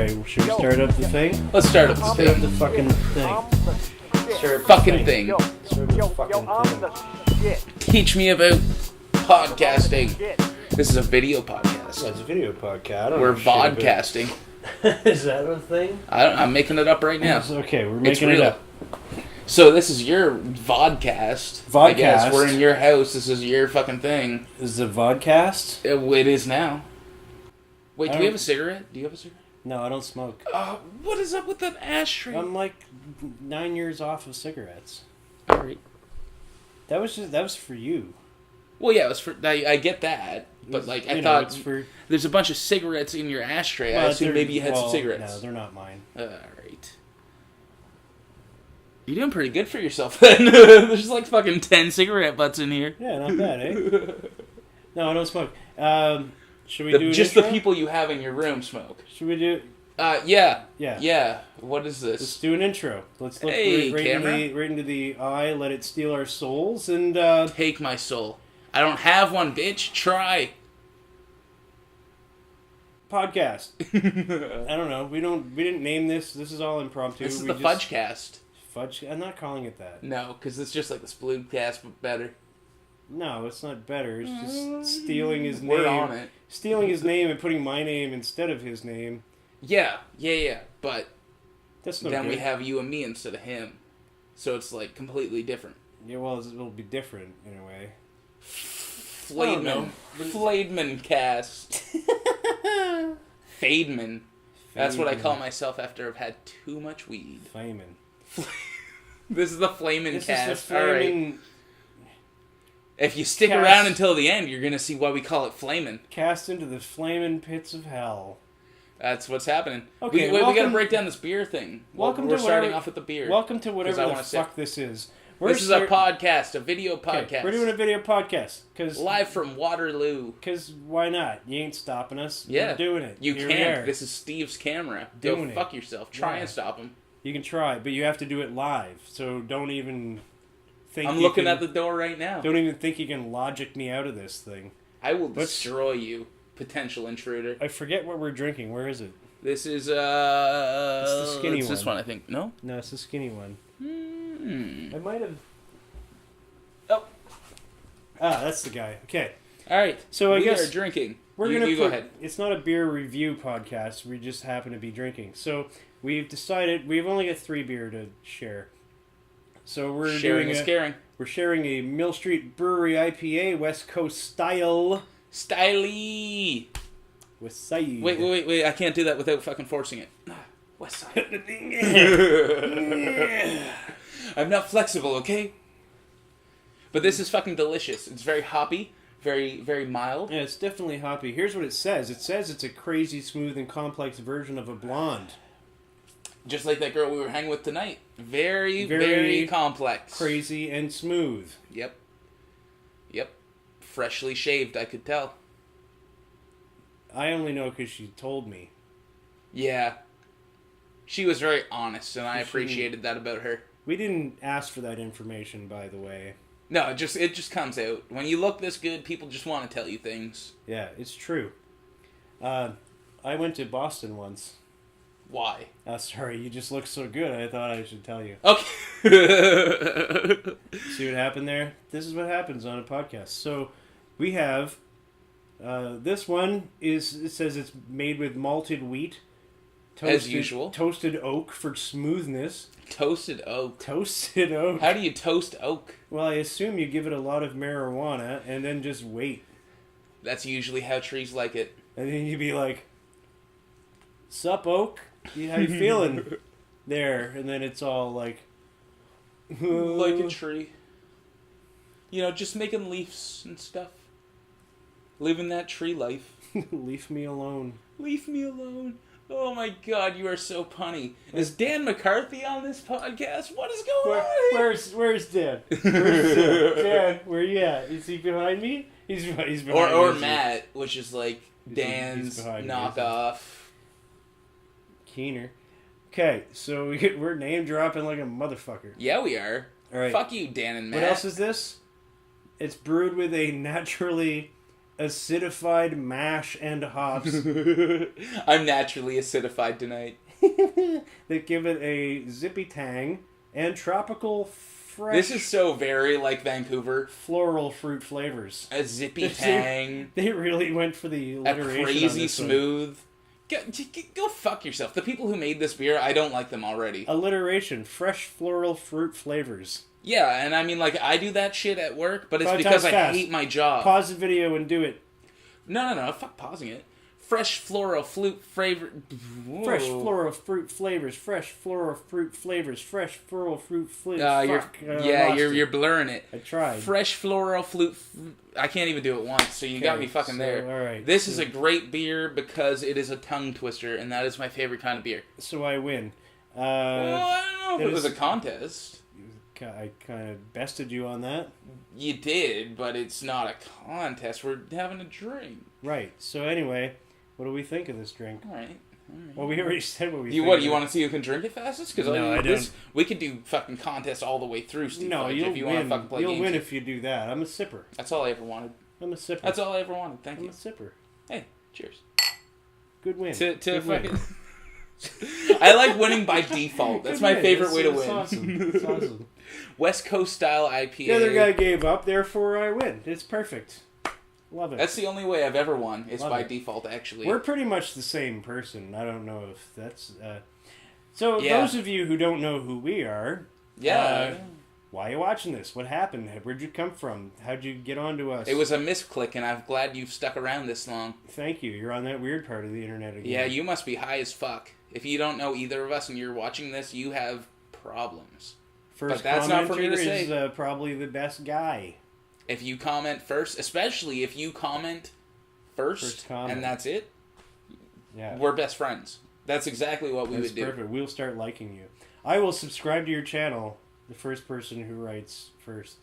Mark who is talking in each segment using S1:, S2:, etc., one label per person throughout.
S1: Alright, should we start up the thing?
S2: Let's start up the
S1: Start up
S2: thing.
S1: the fucking thing. Start up
S2: Fucking
S1: the
S2: thing.
S1: Start up the fucking thing.
S2: Teach me about podcasting. This is a video
S1: Well,
S2: podcast.
S1: it's a video podcast. I don't
S2: We're
S1: know shit about-
S2: vodcasting.
S1: Is that a thing?
S2: I'm making it up right now.
S1: It's okay, we're
S2: It's
S1: making it
S2: real.
S1: up.
S2: So this is your vodcast. I guess
S1: Vodcast.
S2: we're in your house. This is your fucking thing.
S1: Is it a vodcast?
S2: It is now. Wait, do
S1: I
S2: we
S1: don't-
S2: have a cigarette? Do you have a cigarette?
S1: No, I don't smoke.
S2: What is up with that ashtray?
S1: I'm like 9 years off of cigarettes.
S2: All right.
S1: That was for you.
S2: Well, yeah, it was for. I get that, but like I thought
S1: it's for.
S2: there's a bunch of cigarettes in your ashtray. I
S1: Well,
S2: assume
S1: they're-
S2: maybe you had
S1: well,
S2: some cigarettes.
S1: No, they're not mine.
S2: All right. You're doing pretty good for yourself then. There's like fucking 10 cigarette butts in here.
S1: Yeah, not bad, eh? No, I don't smoke. Should we do an
S2: Just
S1: intro?
S2: the people you have in your room smoke.
S1: Should we do?
S2: Yeah.
S1: Yeah.
S2: Yeah. What is
S1: Let's
S2: this?
S1: do an intro. Let's look
S2: Hey,
S1: right
S2: camera.
S1: into the eye. Let it steal our souls, and
S2: Take my soul. I don't have one, bitch. Try.
S1: podcast. I don't know. We didn't name this. This is all impromptu.
S2: This is
S1: We
S2: the
S1: just-
S2: Fudge cast.
S1: Fudge. I'm not calling it that.
S2: No, because it's just like the Splood cast, but better.
S1: No, it's not better. It's just stealing his name.
S2: We're on it.
S1: Stealing his name and putting my name instead of his name.
S2: Yeah. But
S1: That's no
S2: then
S1: good.
S2: we have you and me instead of him. So it's like completely different.
S1: Yeah, well, it'll be different in a way.
S2: Flademan. Flademan cast. Fademan. That's what I call myself after I've had too much weed.
S1: Flamin'.
S2: This is the Flamin'
S1: This
S2: cast.
S1: is the
S2: All right.
S1: flaming
S2: If you stick
S1: cast.
S2: around until the end, you're gonna see why we call it Flamin'.
S1: cast into the flaming pits of hell.
S2: That's what's happening.
S1: Okay,
S2: we gotta
S1: welcome-
S2: break down this beer thing.
S1: Welcome
S2: we're
S1: to
S2: starting
S1: whatever-
S2: off with the beer.
S1: Welcome to whatever
S2: 'Cause I
S1: the
S2: wanna
S1: fuck
S2: sip.
S1: this is.
S2: This is a podcast, a video podcast.
S1: We're doing a video podcast because
S2: live from Waterloo.
S1: why not? You ain't stopping us.
S2: Yeah,
S1: We're doing it.
S2: You
S1: Here we
S2: can't.
S1: are.
S2: This is Steve's camera.
S1: Doing
S2: Go
S1: it.
S2: fuck yourself. Try
S1: Yeah.
S2: and stop him.
S1: You can try, but you have to do it live. So don't even think.
S2: I'm
S1: you
S2: looking
S1: can-
S2: at the door right now.
S1: Don't even think you can logic me out of this thing.
S2: I will
S1: Let's-
S2: destroy you, potential intruder.
S1: I forget what we're drinking. Where is it?
S2: This is
S1: It's the skinny
S2: it's this
S1: one.
S2: one, I think. No.
S1: No, it's the skinny one.
S2: Hmm.
S1: I might have.
S2: Oh.
S1: That's the guy. Okay,
S2: All right.
S1: so I
S2: we
S1: guess
S2: are drinking.
S1: we're
S2: you,
S1: gonna.
S2: you go ahead.
S1: It's not a beer review podcast. We just happen to be drinking. So we've decided we've only got 3 beer to share. So we're
S2: Sharing
S1: doing
S2: is caring.
S1: We're sharing a Mill Street Brewery IPA, West Coast style.
S2: Styly.
S1: West Side.
S2: Wait! I can't do that without fucking forcing it. West side. I'm not flexible, okay? But this is fucking delicious. It's very hoppy, very, very mild.
S1: Yeah, it's definitely hoppy. Here's what it says. It says it's a crazy, smooth, and complex version of a blonde.
S2: Just like that girl we were hanging with tonight. Very,
S1: Very
S2: very complex.
S1: Crazy and smooth.
S2: Yep. Freshly shaved, I could tell.
S1: I only know because she told me.
S2: Yeah. She was very honest, and I
S1: She-
S2: appreciated that about her.
S1: We didn't ask for that information, by the way.
S2: No, it just comes out. When you look this good, people just want to tell you things.
S1: Yeah, it's true. I went to Boston once.
S2: Why?
S1: Sorry, you just look so good, I thought I should tell you.
S2: Okay.
S1: See what happened there? This is what happens on a podcast. So, we have... this one it says it's made with malted wheat.
S2: As usual.
S1: Toasted oak for smoothness.
S2: Toasted oak.
S1: Toasted oak.
S2: How do you toast oak?
S1: Well, I assume you give it a lot of marijuana and then just wait.
S2: That's usually how trees like it.
S1: And then you'd be like, "Sup, oak? How you feeling?" there. And then it's all like...
S2: Like a tree. You know, just making leaves and stuff. Living that tree life.
S1: Leave me alone.
S2: Leave me alone. Oh my god, you are so punny. Is Dan McCarthy on this podcast? What is going on here?
S1: Where's Dan? Where's Dan? Dan, where you at? Is he behind me? He's behind me.
S2: Or
S1: isn't he?
S2: Matt, which is like
S1: He's
S2: Dan's
S1: behind me,
S2: knockoff.
S1: Keener. Okay, so we're name dropping like a motherfucker.
S2: Yeah, we are.
S1: All right.
S2: Fuck you, Dan and Matt.
S1: What else is this? It's brewed with a naturally acidified mash and hops
S2: I'm naturally acidified tonight.
S1: that give it a zippy tang and tropical fresh.
S2: This is so very like Vancouver.
S1: Floral fruit flavors.
S2: A zippy tang.
S1: They really went for the
S2: A
S1: alliteration.
S2: crazy smooth. Go fuck yourself. The people who made this beer, I don't like them already.
S1: Alliteration. Fresh floral fruit flavors.
S2: Yeah, and I mean, like, I do that shit at work, but it's
S1: 5
S2: because
S1: times
S2: I
S1: fast.
S2: hate my job.
S1: Pause the video and do it.
S2: No, fuck pausing it. Fresh floral fruit flavor. Whoa.
S1: Fresh floral fruit flavors. Fresh floral fruit flavors. Fresh floral fruit flavors.
S2: You're blurring it.
S1: I tried.
S2: Fresh floral fruit. I can't even do it once, so you got me fucking there.
S1: All right.
S2: This is a great beer because it is a tongue twister, and that is my favorite kind of beer.
S1: So I win.
S2: Well, I don't know if it was a contest.
S1: I kind of bested you on that.
S2: You did, but it's not a contest. We're having a drink.
S1: Right. So anyway, what do we think of this drink?
S2: All right.
S1: Well, we already said what we think.
S2: You want to see who can drink it fastest? Because
S1: No, I don't.
S2: We could do fucking contests all the way through, Steve
S1: No,
S2: Fudge,
S1: you'll
S2: if you
S1: win.
S2: want to fucking play
S1: You'll
S2: games.
S1: win if you do that. I'm a sipper.
S2: That's all I ever wanted.
S1: I'm a sipper.
S2: That's all I ever wanted. Thank
S1: I'm
S2: you.
S1: a sipper.
S2: Hey, cheers.
S1: Good win.
S2: To
S1: Good
S2: fucking.
S1: win.
S2: I like winning by default. That's my favorite way to win.
S1: It's awesome. It's awesome.
S2: West Coast style IPA.
S1: The other guy gave up, therefore I win. It's perfect. Love it.
S2: That's the only way I've ever won. Is
S1: Love
S2: by
S1: it.
S2: default. Actually,
S1: We're pretty much the same person. I don't know if that's... So,
S2: Yeah.
S1: those of you who don't know who we are...
S2: yeah.
S1: Why are you watching this? What happened? Where'd you come from? How'd you get onto us?
S2: It was a misclick, and I'm glad you've stuck around this long.
S1: Thank you. You're on that weird part of the internet again.
S2: Yeah, you must be high as fuck. If you don't know either of us and you're watching this, you have problems.
S1: First
S2: but that's not for me to
S1: commenter
S2: say.
S1: is probably the best guy.
S2: If you comment first, especially if you comment first
S1: First comment.
S2: and that's it,
S1: Yeah.
S2: we're best friends. That's exactly what we
S1: That's
S2: would do.
S1: perfect. We'll start liking you. I will subscribe to your channel, the first person who writes first.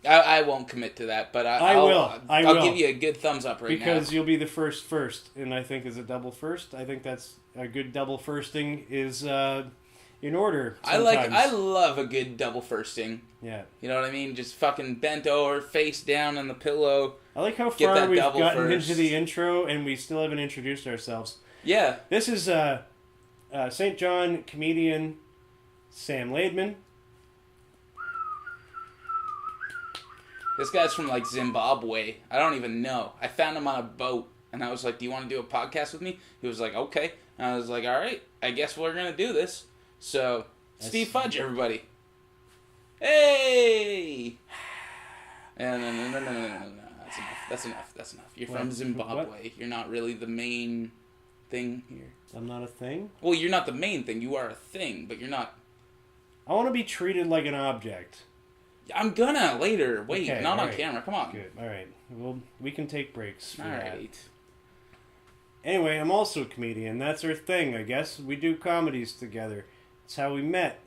S2: I won't commit to that, but
S1: I
S2: I'll,
S1: will.
S2: I'll give you a good thumbs up right
S1: Because
S2: now.
S1: you'll be the first, and I think is a double first. I think that's a good double firsting is in order. Sometimes.
S2: I love a good double firsting.
S1: Yeah.
S2: You know what I mean? Just fucking bent over, face down on the pillow.
S1: I like how
S2: Get
S1: far
S2: that
S1: we've
S2: double
S1: gotten
S2: first.
S1: into the intro, and we still haven't introduced ourselves.
S2: Yeah.
S1: This is St. John comedian Sam Laidman.
S2: This guy's from, like, Zimbabwe. I don't even know. I found him on a boat, and I was like, do you want to do a podcast with me? He was like, okay. And I was like, all right, I guess we're going to do this. So, Steve Fudge, everybody. Hey! No. That's enough. You're from Zimbabwe.
S1: What?
S2: You're not really the main thing here.
S1: I'm not a thing?
S2: Well, you're not the main thing. You are a thing, but you're not...
S1: I want to be treated like an object.
S2: I'm gonna later. Wait,
S1: Okay,
S2: not on
S1: alright.
S2: camera. Come on.
S1: Good. All right. Well, we can take breaks for that.
S2: Alright.
S1: Anyway, I'm also a comedian. That's our thing, I guess. We do comedies together. It's how we met.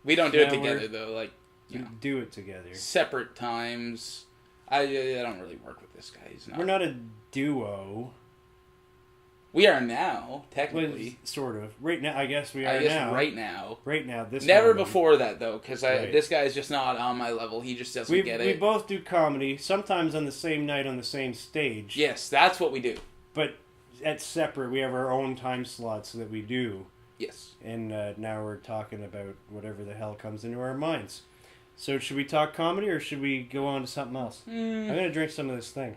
S2: We don't do it
S1: Now
S2: together,
S1: we're-
S2: though. Like,
S1: We do it together.
S2: separate times. I don't really work with this guy. He's not.
S1: We're not a duo.
S2: We are now,
S1: Well,
S2: technically.
S1: sort of. Right now, I guess we are
S2: I guess
S1: now.
S2: right now.
S1: Right now, this
S2: Never
S1: moment.
S2: before that, though, because
S1: Right.
S2: this guy's just not on my level. He just doesn't get
S1: We
S2: it.
S1: both do comedy, sometimes on the same night on the same stage.
S2: Yes, that's what we do.
S1: But at separate, we have our own time slots that we do.
S2: Yes.
S1: And now we're talking about whatever the hell comes into our minds. So should we talk comedy or should we go on to something else? I'm going to drink some of this thing.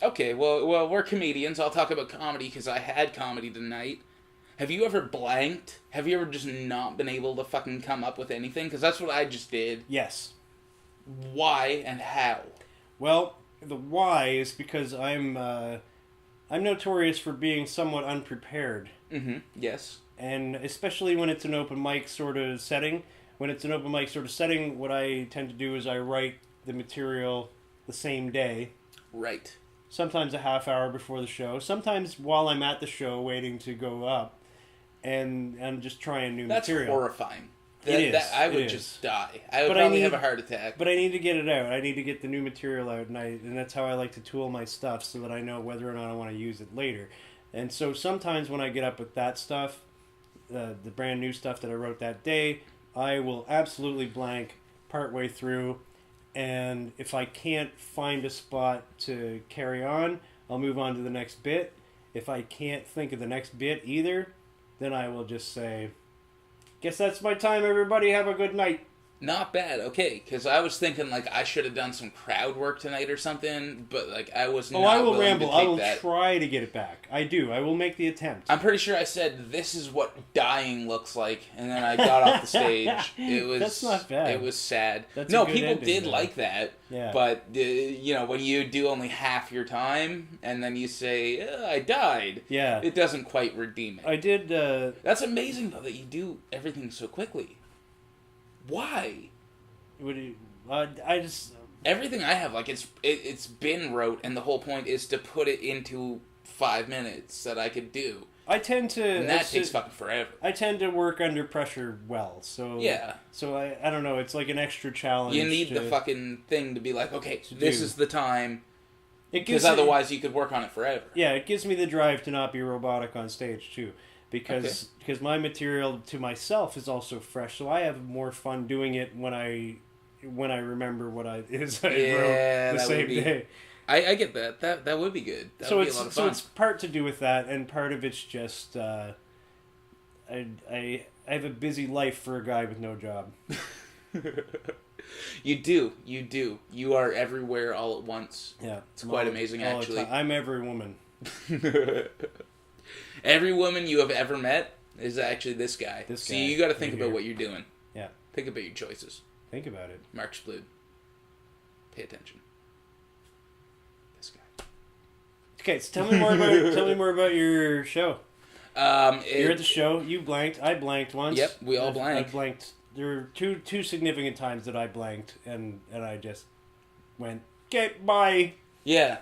S2: Okay, well, we're comedians. I'll talk about comedy because I had comedy tonight. Have you ever blanked? Have you ever just not been able to fucking come up with anything? Because that's what I just did.
S1: Yes.
S2: Why and how?
S1: Well, the why is because I'm notorious for being somewhat unprepared.
S2: Mm-hmm. Yes.
S1: And especially when it's an open mic sort of setting. When it's an open mic sort of setting, what I tend to do is I write the material the same day.
S2: Right.
S1: Sometimes a half hour before the show. Sometimes while I'm at the show waiting to go up. And I'm just trying new
S2: That's
S1: material.
S2: horrifying.
S1: It is.
S2: I
S1: It
S2: would
S1: is.
S2: just die. I would
S1: But I
S2: probably
S1: need-
S2: have a heart attack.
S1: But I need to get it out. I need to get the new material out, and that's how I like to tool my stuff so that I know whether or not I want to use it later. And so sometimes when I get up with that stuff, the brand new stuff that I wrote that day, I will absolutely blank partway through, and if I can't find a spot to carry on, I'll move on to the next bit. If I can't think of the next bit either, then I will just say, guess that's my time, everybody. Have a good night.
S2: Not bad, okay, because I was thinking, like, I should have done some crowd work tonight or something, but, like, I was not
S1: I will
S2: willing
S1: ramble.
S2: to take
S1: I will
S2: that.
S1: try to get it back. I do. I will make the attempt.
S2: I'm pretty sure I said, this is what dying looks like, and then I got off the stage. It was,
S1: That's not bad.
S2: It was sad.
S1: That's
S2: no,
S1: a good
S2: people
S1: ending,
S2: did
S1: though.
S2: like that,
S1: Yeah.
S2: but, when you do only half your time, and then you say, I died,
S1: Yeah.
S2: it doesn't quite redeem it.
S1: I did...
S2: That's amazing, though, that you do everything so quickly. Why?
S1: I just...
S2: Everything I have, like, it's been wrote, and the whole point is to put it into 5 minutes that I could do.
S1: I tend to...
S2: And that takes fucking forever.
S1: I tend to work under pressure well, so...
S2: Yeah.
S1: So I don't know, it's like an extra challenge.
S2: You need the fucking thing to be like, okay, this is the time,
S1: It
S2: because
S1: gives
S2: otherwise you could work on it forever.
S1: Yeah, it gives me the drive to not be robotic on stage, too. Because my material to myself is also fresh, so I have more fun doing it when I remember what I wrote the same day.
S2: I get that. That would be good. That would be a lot of fun.
S1: So it's part to do with that, and part of it's just I have a busy life for a guy with no job.
S2: You do. You are everywhere all at once.
S1: Yeah,
S2: It's quite amazing, actually.
S1: I'm every woman.
S2: Every woman you have ever met is actually this guy. So you got to think about what you're doing.
S1: Yeah.
S2: Think about your choices.
S1: Think about it.
S2: Mark Splood. Pay attention. This guy.
S1: Okay, so tell me more about your show. You're at the show. You blanked. I blanked once.
S2: Yep, we all blanked.
S1: I blanked. There were two significant times that I blanked, and I just went, okay, bye.
S2: Yeah.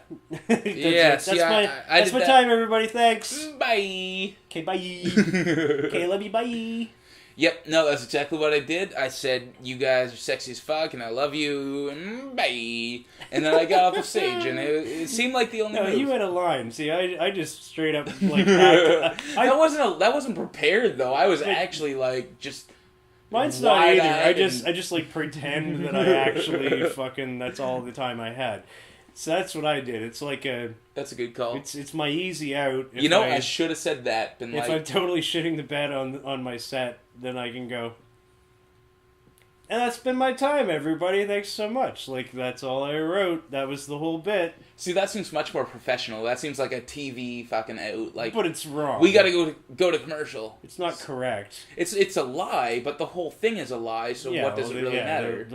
S1: That's my time, everybody. Thanks.
S2: Bye.
S1: Okay, bye. Okay, love you. Bye.
S2: Yep, no, that's exactly what I did. I said, you guys are sexy as fuck, and I love you, and bye. And then I got off the stage, and it seemed like the only move.
S1: You had a line. See, I just straight up, like... that
S2: wasn't prepared, though. I was actually, like, just...
S1: Mine's not either. I just like, pretend that I actually fucking... That's all the time I had. So that's what I did. It's like a...
S2: That's a good call.
S1: It's my easy out.
S2: I should have said that.
S1: If I'm totally shitting the bed on my set, then I can go... And that's been my time, everybody. Thanks so much. Like, that's all I wrote. That was the whole bit.
S2: See, that seems much more professional. That seems like a TV fucking out. Like,
S1: but it's wrong.
S2: We gotta go to commercial.
S1: It's not correct.
S2: It's a lie, but the whole thing is a lie, so what does it really matter?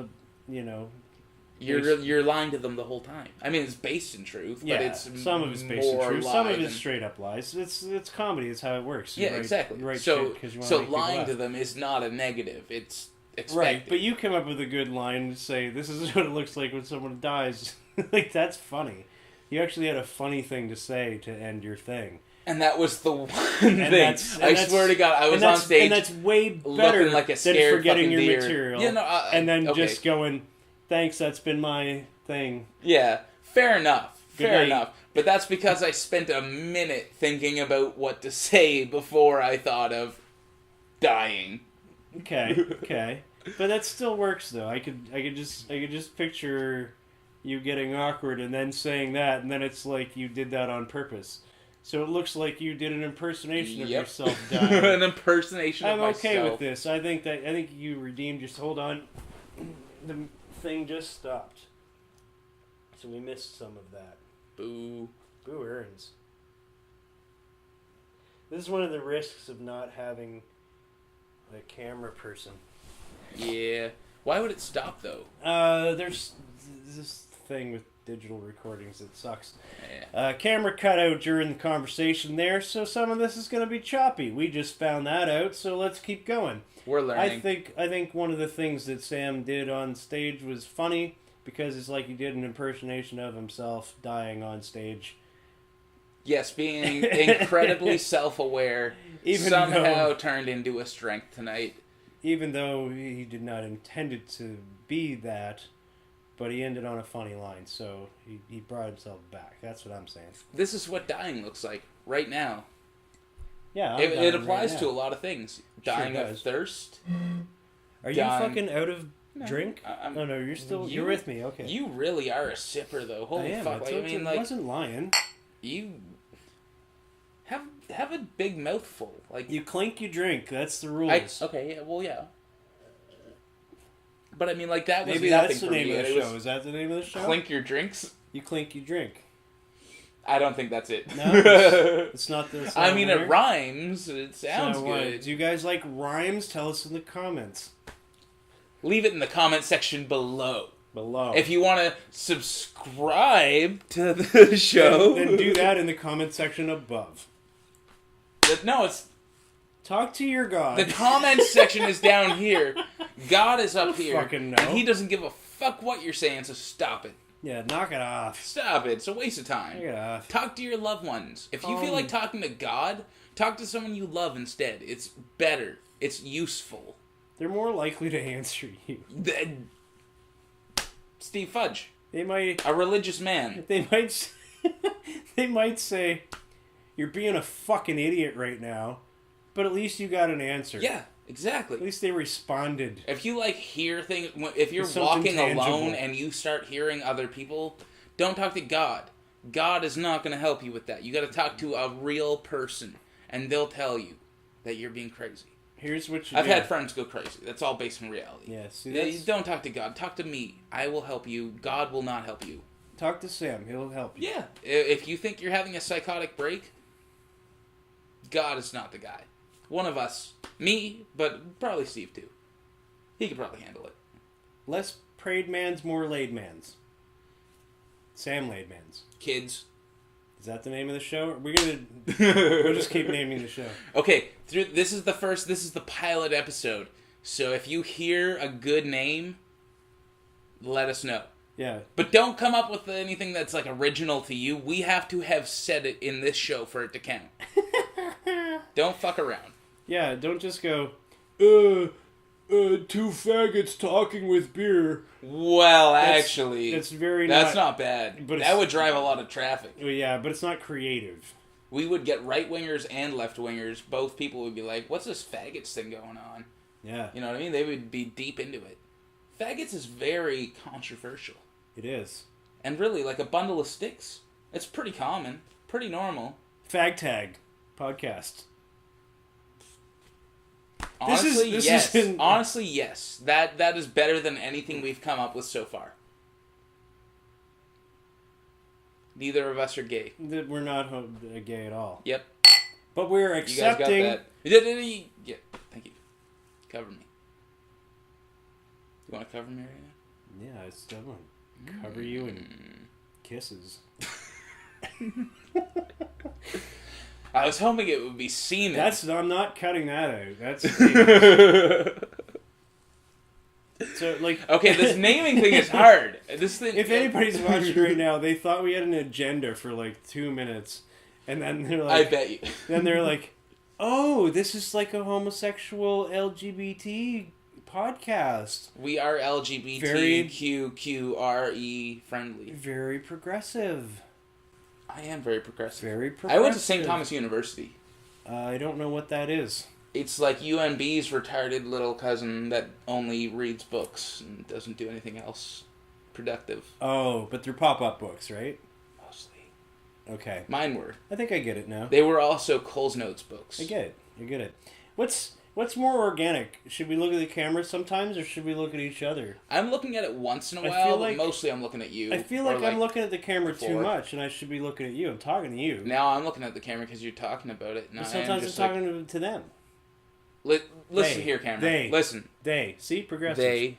S2: You're lying to them the whole time. I mean, it's based in truth, but it's
S1: some of it's based in truth. Some of it's straight up lies. It's comedy. It's how it works.
S2: Exactly.
S1: You write
S2: so
S1: shit
S2: lying to them is not a negative. It's expected.
S1: Right, but you come up with a good line to say, this is what it looks like when someone dies. Like, that's funny. You actually had a funny thing to say to end your thing.
S2: And that was the one thing. I swear to God, I was on stage.
S1: And that's way better
S2: like a
S1: than forgetting your
S2: deer.
S1: material.
S2: Yeah, no,
S1: and then just going, thanks, that's been my thing.
S2: Yeah, fair enough.
S1: Good
S2: fair
S1: night.
S2: enough. But that's because I spent a minute thinking about what to say before I thought of dying.
S1: Okay. But that still works, though. I could just picture you getting awkward and then saying that, and then it's like you did that on purpose. So it looks like you did an impersonation of yourself dying.
S2: An impersonation of myself.
S1: I'm okay with this. I think you redeemed. Just hold on. The thing just stopped, so we missed some of that.
S2: Boo
S1: earns. This is one of the risks of not having a camera person.
S2: Yeah. Why would it stop, though?
S1: There's this thing with digital recordings that sucks.
S2: Yeah.
S1: Camera cut out during the conversation there, so some of this is going to be choppy. We just found that out, so let's keep going.
S2: We're learning.
S1: I think one of the things that Sam did on stage was funny, because it's like he did an impersonation of himself dying on stage.
S2: Yes, being incredibly self-aware somehow turned into a strength tonight.
S1: Even though he did not intend it to be that, but he ended on a funny line, so he brought himself back. That's what I'm saying.
S2: This is what dying looks like right now.
S1: Yeah,
S2: it applies to a lot of things. Dying
S1: Sure
S2: of thirst.
S1: Are you fucking out of Drink? Oh no, you're with me. Okay.
S2: You really are a sipper, though. Holy fuck!
S1: I wasn't lying.
S2: You have a big mouthful. Like
S1: you clink, you drink. That's the rules.
S2: Okay. Yeah. Well, yeah. But I mean, like that was
S1: maybe
S2: nothing
S1: that's the
S2: for
S1: name
S2: me.
S1: of the show. Is that the name of the show?
S2: Clink your drinks.
S1: You clink, you drink.
S2: I don't think that's it.
S1: No, it's not the.
S2: I mean, it rhymes. It sounds good.
S1: Do you guys like rhymes? Tell us in the comments.
S2: Leave it in the comment section below.
S1: Below.
S2: If you want to subscribe to the show,
S1: then do that in the comment section above.
S2: No, it's.
S1: Talk to your God.
S2: The comment section is down here. God is up here.
S1: Fucking no.
S2: And he doesn't give a fuck what you're saying, so stop it.
S1: Yeah, knock it off.
S2: Stop it. It's a waste of time.
S1: Knock it off.
S2: Talk to your loved ones. If you feel like talking to God, talk to someone you love instead. It's better. It's useful.
S1: They're more likely to answer you.
S2: Steve Fudge.
S1: They might...
S2: A religious man.
S1: They might... They might say, you're being a fucking idiot right now, but at least you got an answer.
S2: Yeah, exactly.
S1: At least they responded.
S2: If you, like, hear things... If you're walking alone and you start hearing other people, don't talk to God. God is not going to help you with that. You got to talk to a real person, and they'll tell you that you're being crazy.
S1: Here's what
S2: I've had friends go crazy. That's all based in reality.
S1: Yeah, see,
S2: you don't talk to God. Talk to me. I will help you. God will not help you.
S1: Talk to Sam. He'll help you.
S2: Yeah. If you think you're having a psychotic break, God is not the guy. One of us. Me, but probably Steve too. He could probably handle it.
S1: Less prayed man's, more laid man's. Sam Laidman's.
S2: Kids.
S1: Is that the name of the show? We'll just keep naming the show.
S2: Okay, this is the pilot episode. So if you hear a good name, let us know.
S1: Yeah.
S2: But don't come up with anything that's like original to you. We have to have said it in this show for it to count. Don't fuck around.
S1: Yeah, don't just go, two faggots talking with beer.
S2: Well, actually,
S1: that's
S2: not bad. But that would drive a lot of traffic.
S1: Well, yeah, but it's not creative.
S2: We would get right-wingers and left-wingers. Both people would be like, what's this faggots thing going on?
S1: Yeah.
S2: You know what I mean? They would be deep into it. Faggots is very controversial.
S1: It is.
S2: And really, like a bundle of sticks. It's pretty common. Pretty normal.
S1: Fag tag podcast.
S2: Honestly, yes. Honestly, yes. That is better than anything we've come up with so far. Neither of us are gay.
S1: We're not gay at all.
S2: Yep.
S1: But we're accepting...
S2: You guys got that? Yeah, thank you. Cover me. You want to cover me right now?
S1: Yeah, I still want to cover you in kisses.
S2: I was hoping it would be semen.
S1: I'm not cutting that out. That's so like.
S2: Okay, this naming thing is hard. This thing.
S1: If anybody's watching right now, they thought we had an agenda for like 2 minutes, and then they're like,
S2: "I bet you."
S1: Then they're like, "Oh, this is like a homosexual LGBT podcast.
S2: We are LGBTQQRE friendly.
S1: Very progressive."
S2: I am very progressive.
S1: Very progressive.
S2: I went to St. Thomas University.
S1: I don't know what that is.
S2: It's like UNB's retarded little cousin that only reads books and doesn't do anything else productive.
S1: Oh, but they're pop-up books, right?
S2: Mostly.
S1: Okay.
S2: Mine were.
S1: I think I get it now.
S2: They were also Cole's Notes books.
S1: I get it. You get it. What's more organic? Should we look at the camera sometimes, or should we look at each other?
S2: I'm looking at it once in a while, but mostly I'm looking at you.
S1: I feel like I'm looking at the camera too much, and I should be looking at you. I'm talking to you.
S2: Now I'm looking at the camera because you're talking about it.
S1: But sometimes I'm talking to them.
S2: Listen here, camera. Listen.
S1: They. See? Progressive.
S2: They.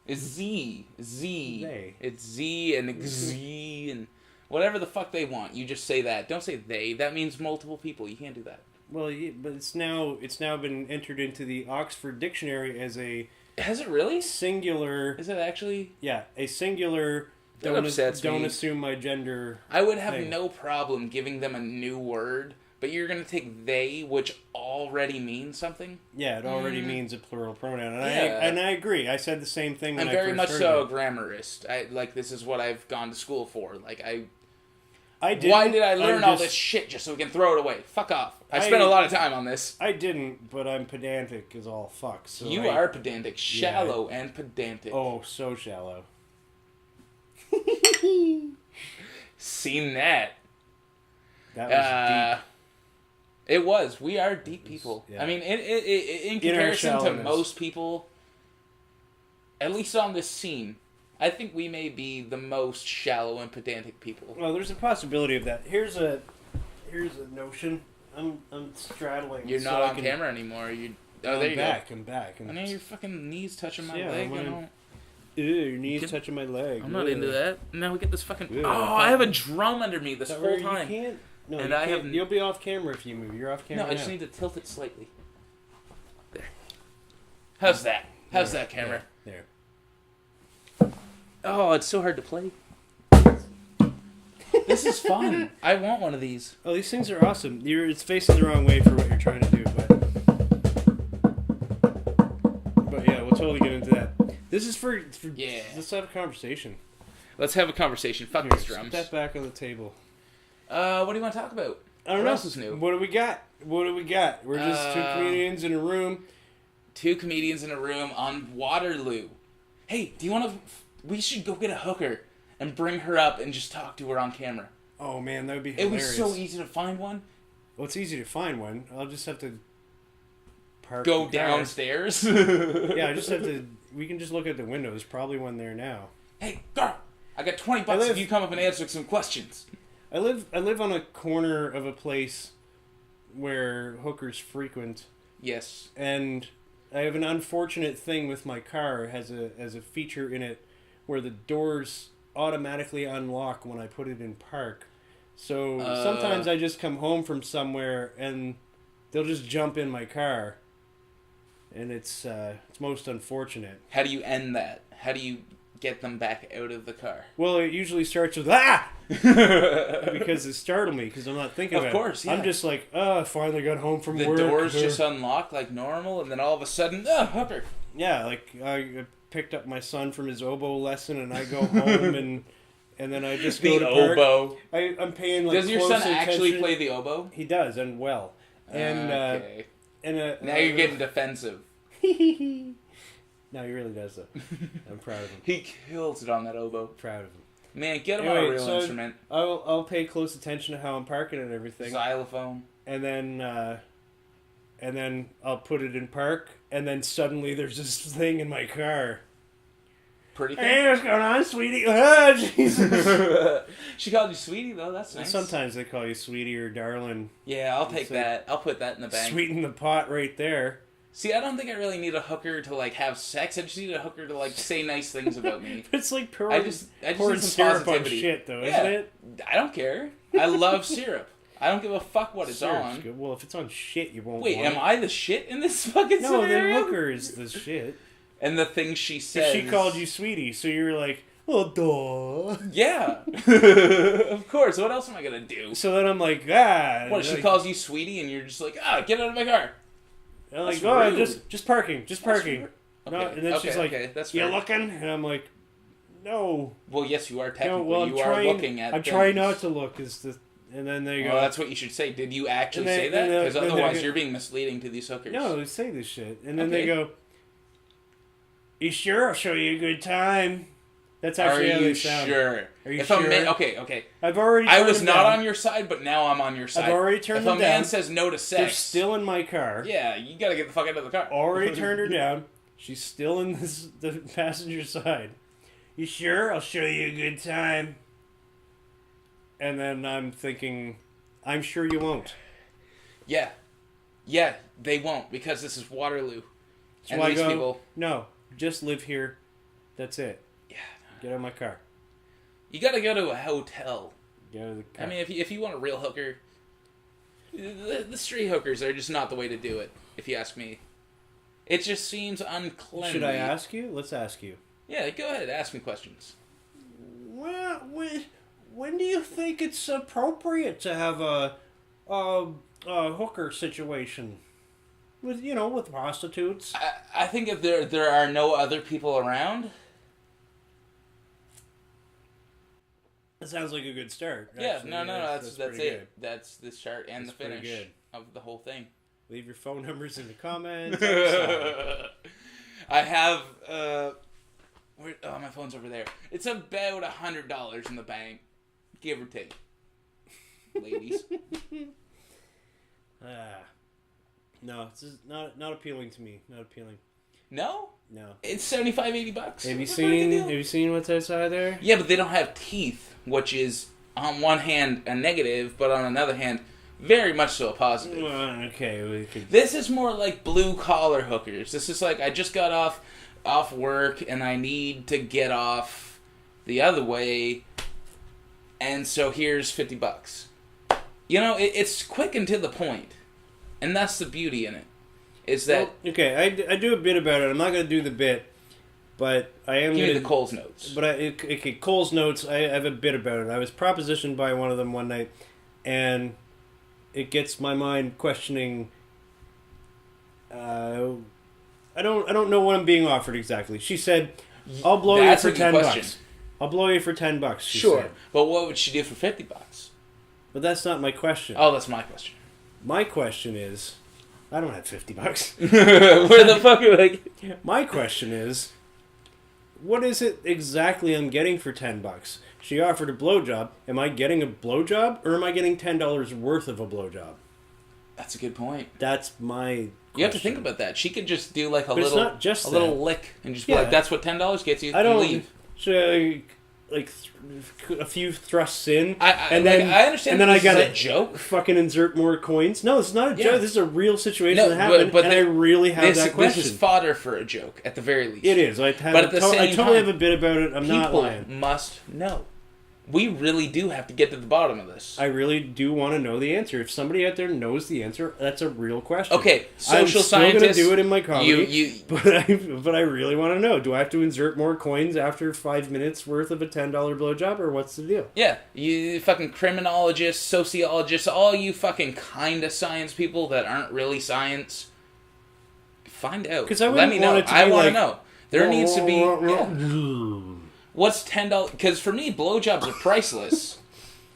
S2: It's Z.
S1: They.
S2: It's Z and Z and whatever the fuck they want. You just say that. Don't say they. That means multiple people. You can't do that.
S1: Well, but it's now been entered into the Oxford Dictionary as a...
S2: Has it really?
S1: Singular...
S2: Is it actually?
S1: Yeah, a singular... Don't assume my gender...
S2: I would have no problem giving them a new word, but you're going to take they, which already means something?
S1: Yeah, it already means a plural pronoun. And I agree. I said the same thing when
S2: I'm very much so a grammarist. This is what I've gone to school for. Why did I learn all this shit just so we can throw it away? Fuck off. I spent a lot of time on this.
S1: I didn't, but I'm pedantic as all fuck. So
S2: you are pedantic. Shallow and pedantic.
S1: Oh, so shallow.
S2: Seen that.
S1: That was deep.
S2: It was. We are deep people.
S1: Yeah.
S2: I mean, in comparison to most people, at least on this scene, I think we may be the most shallow and pedantic people.
S1: Well, there's a possibility of that. Here's a notion. I'm straddling.
S2: You're not on camera anymore. There you go.
S1: I'm back.
S2: I know your fucking knees touching my leg.
S1: Ew, your knees touching my leg.
S2: I'm not into that. Now we get this fucking.
S1: Ew,
S2: I have a drum under me this whole time.
S1: You can't. No,
S2: and
S1: you can't. You'll be off camera if you move. You're off camera.
S2: No, I just need to tilt it slightly. There. How's that? How's that, camera?
S1: There.
S2: Oh, it's so hard to play. This is fun. I want one of these.
S1: Oh, these things are awesome. It's facing the wrong way for what you're trying to do, but yeah, we'll totally get into that. This is for
S2: yeah.
S1: Let's have a conversation.
S2: Let's have a conversation. Fuck these drums.
S1: Put that back on the table.
S2: What do you want to talk about?
S1: I don't know.
S2: What else is new?
S1: What do we got? We're just two comedians in a room.
S2: Two comedians in a room on Waterloo. Hey, do you want to... We should go get a hooker and bring her up and just talk to her on camera.
S1: Oh, man, that would be hilarious.
S2: It was so easy to find one.
S1: Well, it's easy to find one. I'll just have to
S2: go downstairs.
S1: Yeah, I just have to... We can just look at the window. There's probably one there now.
S2: Hey, girl! I got $20 if you come up and answer some questions.
S1: I live on a corner of a place where hookers frequent.
S2: Yes.
S1: And I have an unfortunate thing with my car. It has a feature in it where the doors automatically unlock when I put it in park. So sometimes I just come home from somewhere and they'll just jump in my car. And it's most unfortunate.
S2: How do you end that? How do you get them back out of the car?
S1: Well, it usually starts with, ah! Because it startled me, because I'm not thinking about it.
S2: Of course, yeah.
S1: I'm just like, oh, I finally got home from work.
S2: The doors just unlock like normal, and then all of a sudden, hooker.
S1: Yeah, like I picked up my son from his oboe lesson, and I go home, and then I just go to park.
S2: Oboe.
S1: I'm paying like
S2: Does your son actually
S1: attention.
S2: play the oboe?
S1: He does, and well. And
S2: okay.
S1: And
S2: now you're getting defensive.
S1: No, he really does though. I'm proud of him.
S2: He kills it on that oboe.
S1: Proud of him.
S2: Man, get him on a real instrument.
S1: I'll pay close attention to how I'm parking and everything.
S2: Xylophone.
S1: And then I'll put it in park, and then suddenly there's this thing in my car.
S2: Pretty thing?
S1: Hey, what's going on, sweetie? Oh, Jesus.
S2: She called you sweetie, though. That's nice.
S1: Sometimes they call you sweetie or darling.
S2: Yeah, I'll take that. I'll put that in the bank.
S1: Sweeten the pot right there.
S2: See, I don't think I really need a hooker to, like, have sex. I just need a hooker to, like, say nice things about me.
S1: It's like pouring
S2: I just need some
S1: syrup
S2: positivity.
S1: on shit, though, isn't it?
S2: I don't care. I love syrup. I don't give a fuck what it's
S1: Syrup's
S2: on.
S1: Good. Well, if it's on shit, you won't
S2: Wait,
S1: want
S2: am I the shit in this fucking scenario?
S1: No, the hooker is the shit.
S2: And the things she says.
S1: She called you sweetie, so you were like, oh, duh.
S2: Yeah. Of course. What else am I going to do?
S1: So then I'm like, ah.
S2: What, she calls you sweetie and you're just like, get out of my car.
S1: I'm like, oh, just parking.
S2: Okay.
S1: No, and then she's like,
S2: that's
S1: you
S2: fair.
S1: looking? And I'm like, no.
S2: Well, yes, you are technically.
S1: No, well,
S2: are looking at
S1: I'm
S2: things.
S1: trying not to look. And then they go.
S2: Well, that's what you should say. Did you actually say that? Because otherwise you're being misleading to these hookers.
S1: No, they say this shit. And then they go, you sure? I'll show you a good time. That's actually how they sound.
S2: Sure?
S1: Are you sure?
S2: Okay.
S1: I've already
S2: I was not on your side, but now I'm on your side.
S1: I've already turned them down.
S2: If a man says no to sex...
S1: They're still in my car.
S2: Yeah, you gotta get the fuck out of the car.
S1: Already turned her down. She's still in the passenger side. You sure? I'll show you a good time. And then I'm thinking, I'm sure you won't.
S2: Yeah. Yeah, they won't, because this is Waterloo.
S1: So I go, no, just live here. That's it.
S2: Yeah.
S1: Get out of my car.
S2: You gotta go to a hotel.
S1: Get out of the car.
S2: I mean, if you want a real hooker, the street hookers are just not the way to do it, if you ask me. It just seems uncleanly.
S1: Should I ask you? Let's ask you.
S2: Yeah, go ahead. Ask me questions.
S1: Well, when do you think it's appropriate to have a hooker situation? With prostitutes?
S2: I think if there are no other people around.
S1: That sounds like a good start.
S2: Yeah,
S1: Actually.
S2: no, that's
S1: pretty
S2: it.
S1: good.
S2: That's the start and
S1: That's
S2: the
S1: pretty
S2: finish
S1: good.
S2: of the whole thing.
S1: Leave your phone numbers in the comments.
S2: I have, my phone's over there. It's about $100 in the bank, give or take. Ladies.
S1: No, this is not appealing to me. Not appealing.
S2: No?
S1: No.
S2: It's $75-$80.
S1: Have you seen what's outside there?
S2: Yeah, but they don't have teeth, which is on one hand a negative, but on another hand very much so a positive.
S1: Okay,
S2: This is more like blue collar hookers. This is like I just got off work and I need to get off the other way, and so here's $50. You know, it's quick and to the point, and that's the beauty in it. Is that
S1: okay? I do a bit about it. I'm not going to do the bit, but I am.
S2: Give me the Cole's notes.
S1: But Cole's notes. I have a bit about it. I was propositioned by one of them one night, and it gets my mind questioning. I don't know what I'm being offered exactly. She said, "I'll blow you for $10. I'll blow you for $10." She said.
S2: But what would she do for $50?
S1: But that's not my question.
S2: Oh, that's my question.
S1: My question is, I don't have $50.
S2: Where the fuck are like?
S1: My question is, what is it exactly I'm getting for $10? She offered a blowjob. Am I getting a blowjob, or am I getting $10 worth of a blowjob?
S2: That's a good point.
S1: That's my question.
S2: You have to think about that. She could just do like a little lick and just be
S1: Yeah.
S2: like, "That's what $10 gets you."
S1: I don't
S2: leave.
S1: Should I, a few thrusts in,
S2: I understand.
S1: And then I gotta
S2: a joke.
S1: Fucking insert more coins. No, it's not a joke. This is a real situation
S2: No,
S1: that happened,
S2: but
S1: and I really have that question.
S2: This is fodder for a joke, at the very least.
S1: It is. I totally have a bit about it. I'm not lying.
S2: People must know. We really do have to get to the bottom of this.
S1: I really do want to know the answer. If somebody out there knows the answer, that's a real question.
S2: Okay, social scientists.
S1: I'm still going to do it in my comedy,
S2: you
S1: but I really want to know. Do I have to insert more coins after 5 minutes worth of a $10 blowjob, or what's the deal?
S2: Yeah, you fucking criminologists, sociologists, all you fucking kind of science people that aren't really science, find out. Let me know. I want to know. There needs to be... What's $10? Because for me, blowjobs are priceless.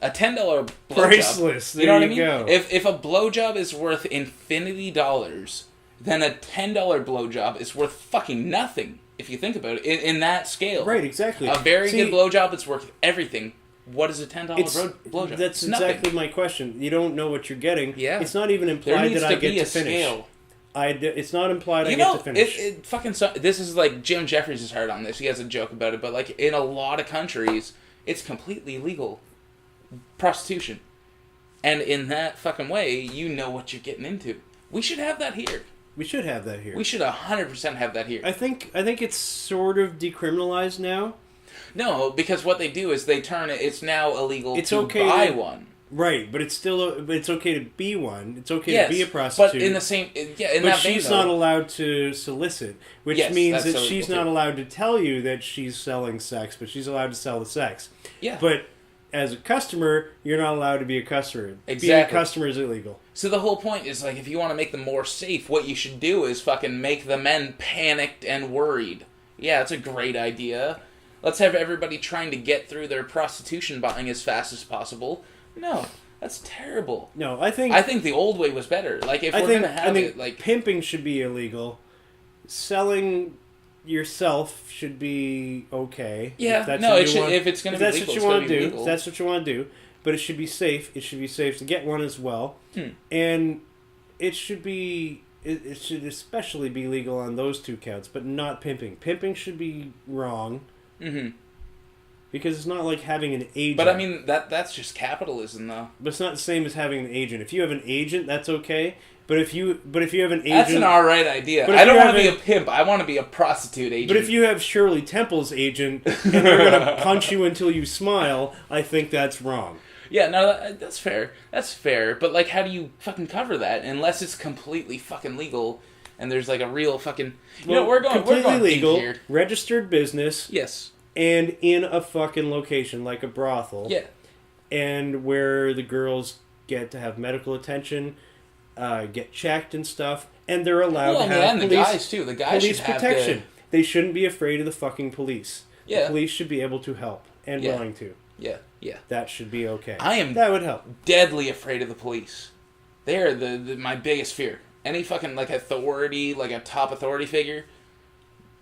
S2: A $10 blowjob.
S1: Priceless. There
S2: you know what I mean?
S1: Go.
S2: If a blowjob is worth infinity dollars, then a $10 blowjob is worth fucking nothing. If you think about it, in that scale.
S1: Right. Exactly.
S2: A very good blowjob is worth everything. What is a $10 blowjob?
S1: That's exactly my question. You don't know what you're getting.
S2: Yeah.
S1: It's not even implied that I get to finish.
S2: Scale.
S1: It's not implied I get to finish.
S2: This is like Jim Jeffries is hard on this. He has a joke about it, but like in a lot of countries, it's completely legal prostitution, and in that fucking way, you know what you're getting into. We should have that here.
S1: We should have that here.
S2: We should 100% have that here.
S1: I think it's sort of decriminalized now.
S2: No, because what they do is they turn it. It's now illegal to buy one.
S1: Right, but it's okay to be one. It's okay to be a prostitute.
S2: But in the same, but
S1: that she's not allowed to solicit, which means that she's not allowed to tell you that she's selling sex, but she's allowed to sell the sex.
S2: Yeah.
S1: But as a customer, you're not allowed to be a customer.
S2: Exactly.
S1: Being a customer is illegal.
S2: So the whole point is, like, if you want to make them more safe, what you should do is fucking make the men panicked and worried. Yeah, it's a great idea. Let's have everybody trying to get through their prostitution buying as fast as possible. No, that's terrible.
S1: No, I think
S2: the old way was better. Like, if we're going to have it, like...
S1: pimping should be illegal. Selling yourself should be okay.
S2: Yeah, if it's going to be legal, it's going to be legal.
S1: If that's what you want to do. But it should be safe. It should be safe to get one as well. And it should be... It should especially be legal on those two counts, but not pimping. Pimping should be wrong.
S2: Mm-hmm.
S1: Because it's not like having an agent.
S2: But I mean, that's just capitalism, though.
S1: But it's not the same as having an agent. If you have an agent, that's okay. But if you have an agent,
S2: that's an alright idea. I don't want to be a pimp. I want to be a prostitute agent.
S1: But if you have Shirley Temple's agent and they're going to punch you until you smile, I think that's wrong.
S2: Yeah, no, that's fair. That's fair. But like, how do you fucking cover that unless it's completely fucking legal and there's like a real fucking? We're going
S1: legal,
S2: deep here.
S1: Registered business.
S2: Yes.
S1: And in a fucking location, like a brothel.
S2: Yeah.
S1: And where the girls get to have medical attention, get checked and stuff, and they're allowed to have
S2: and the guys, too. The guys
S1: police
S2: should
S1: protection. They shouldn't be afraid of the fucking police.
S2: Yeah.
S1: The police should be able to help, and willing to.
S2: Yeah.
S1: That should be okay.
S2: That
S1: would help.
S2: Deadly afraid of the police. They're my biggest fear. Any fucking, like, authority, like a top authority figure,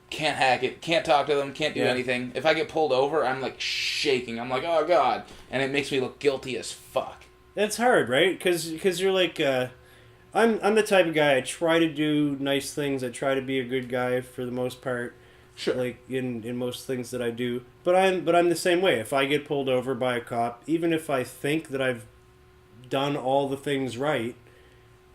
S2: can't hack it, can't talk to them, can't do anything. If I get pulled over, I'm, like, shaking. I'm like, oh, God. And it makes me look guilty as fuck.
S1: That's hard, right? Because you're like, I'm the type of guy, I try to do nice things, I try to be a good guy for the most part.
S2: Sure.
S1: Like, in most things that I do. But I'm the same way. If I get pulled over by a cop, even if I think that I've done all the things right,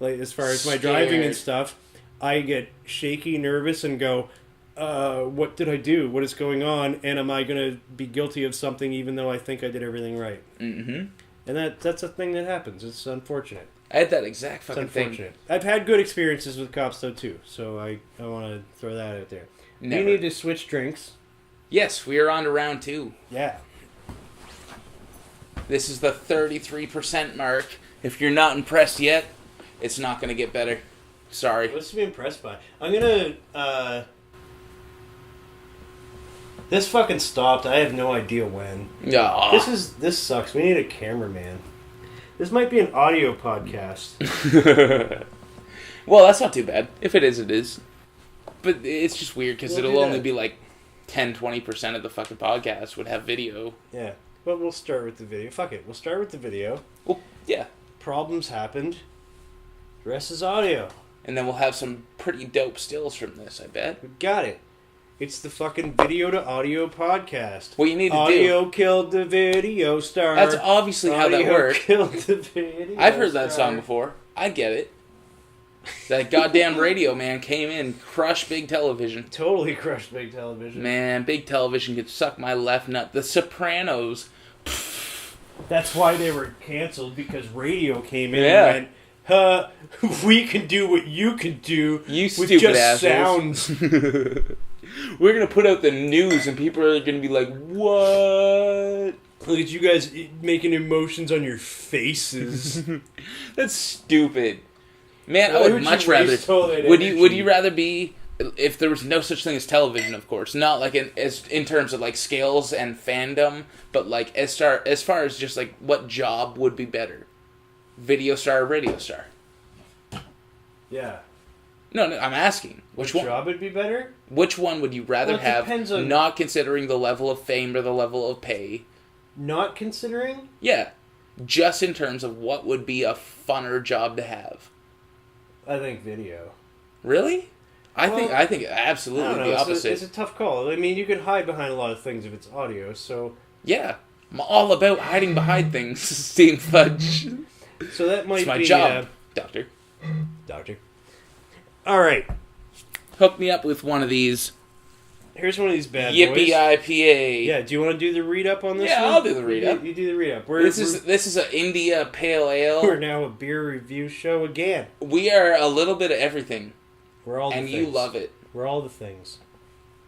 S1: like as far as my driving and stuff, I get shaky, nervous, and go, what did I do? What is going on? And am I going to be guilty of something even though I think I did everything right?
S2: Mm-hmm.
S1: And that's a thing that happens. It's unfortunate.
S2: I had that exact fucking thing.
S1: I've had good experiences with cops, though, too. So I want to throw that out there.
S2: Never.
S1: You need to switch drinks.
S2: Yes, we are on to round 2.
S1: Yeah.
S2: This is the 33% mark. If you're not impressed yet, it's not going to get better. Sorry.
S1: What's to be impressed by? I'm going to... This fucking stopped. I have no idea when.
S2: Yeah.
S1: This sucks. We need a cameraman. This might be an audio podcast.
S2: Well, that's not too bad. If it is, it is. But it's just weird because it'll only be like 10-20% of the fucking podcast would have video.
S1: Yeah. But we'll start with the video. Fuck it. We'll start with the video.
S2: Well, yeah.
S1: Problems happened. The rest is audio.
S2: And then we'll have some pretty dope stills from this, I bet.
S1: We got it. It's the fucking video to audio podcast.
S2: What you need to
S1: audio killed the video star.
S2: That's obviously how that works.
S1: Killed the video
S2: I've heard that song before. I get it. That goddamn radio man came in, crushed big television.
S1: Totally crushed big television.
S2: Man, big television could suck my left nut. The Sopranos.
S1: That's why they were canceled, because radio came in and went, we can do what you can do
S2: you
S1: with
S2: stupid
S1: just
S2: assholes.
S1: sounds.
S2: We're going to put out the news and people are going to be like, what?
S1: Look at you guys making emotions on your faces.
S2: That's stupid. Man, I would much rather... Would you rather be... If there was no such thing as television, of course. Not like in terms of like scales and fandom, but like as far as just like what job would be better. Video star or radio star?
S1: Yeah.
S2: No, I'm asking. Which one?
S1: Job would be better?
S2: Which one would you rather have,
S1: on...
S2: not considering the level of fame or the level of pay?
S1: Not considering?
S2: Yeah. Just in terms of what would be a funner job to have.
S1: I think video.
S2: Really? I think absolutely the opposite.
S1: It's a tough call. I mean, you can hide behind a lot of things if it's audio, so...
S2: Yeah. I'm all about hiding behind things, Steve Fudge.
S1: So that might be...
S2: It's my job, Doctor.
S1: Alright.
S2: Hook me up with one of these.
S1: Here's one of these bad
S2: Yippee
S1: boys.
S2: IPA.
S1: Yeah, do you want to do the read-up on this one?
S2: Yeah, I'll do the read-up.
S1: You do the read-up.
S2: This is an India Pale Ale.
S1: We're now a beer review show again.
S2: We are a little bit of everything.
S1: We're all the things.
S2: And you love it.
S1: We're all the things.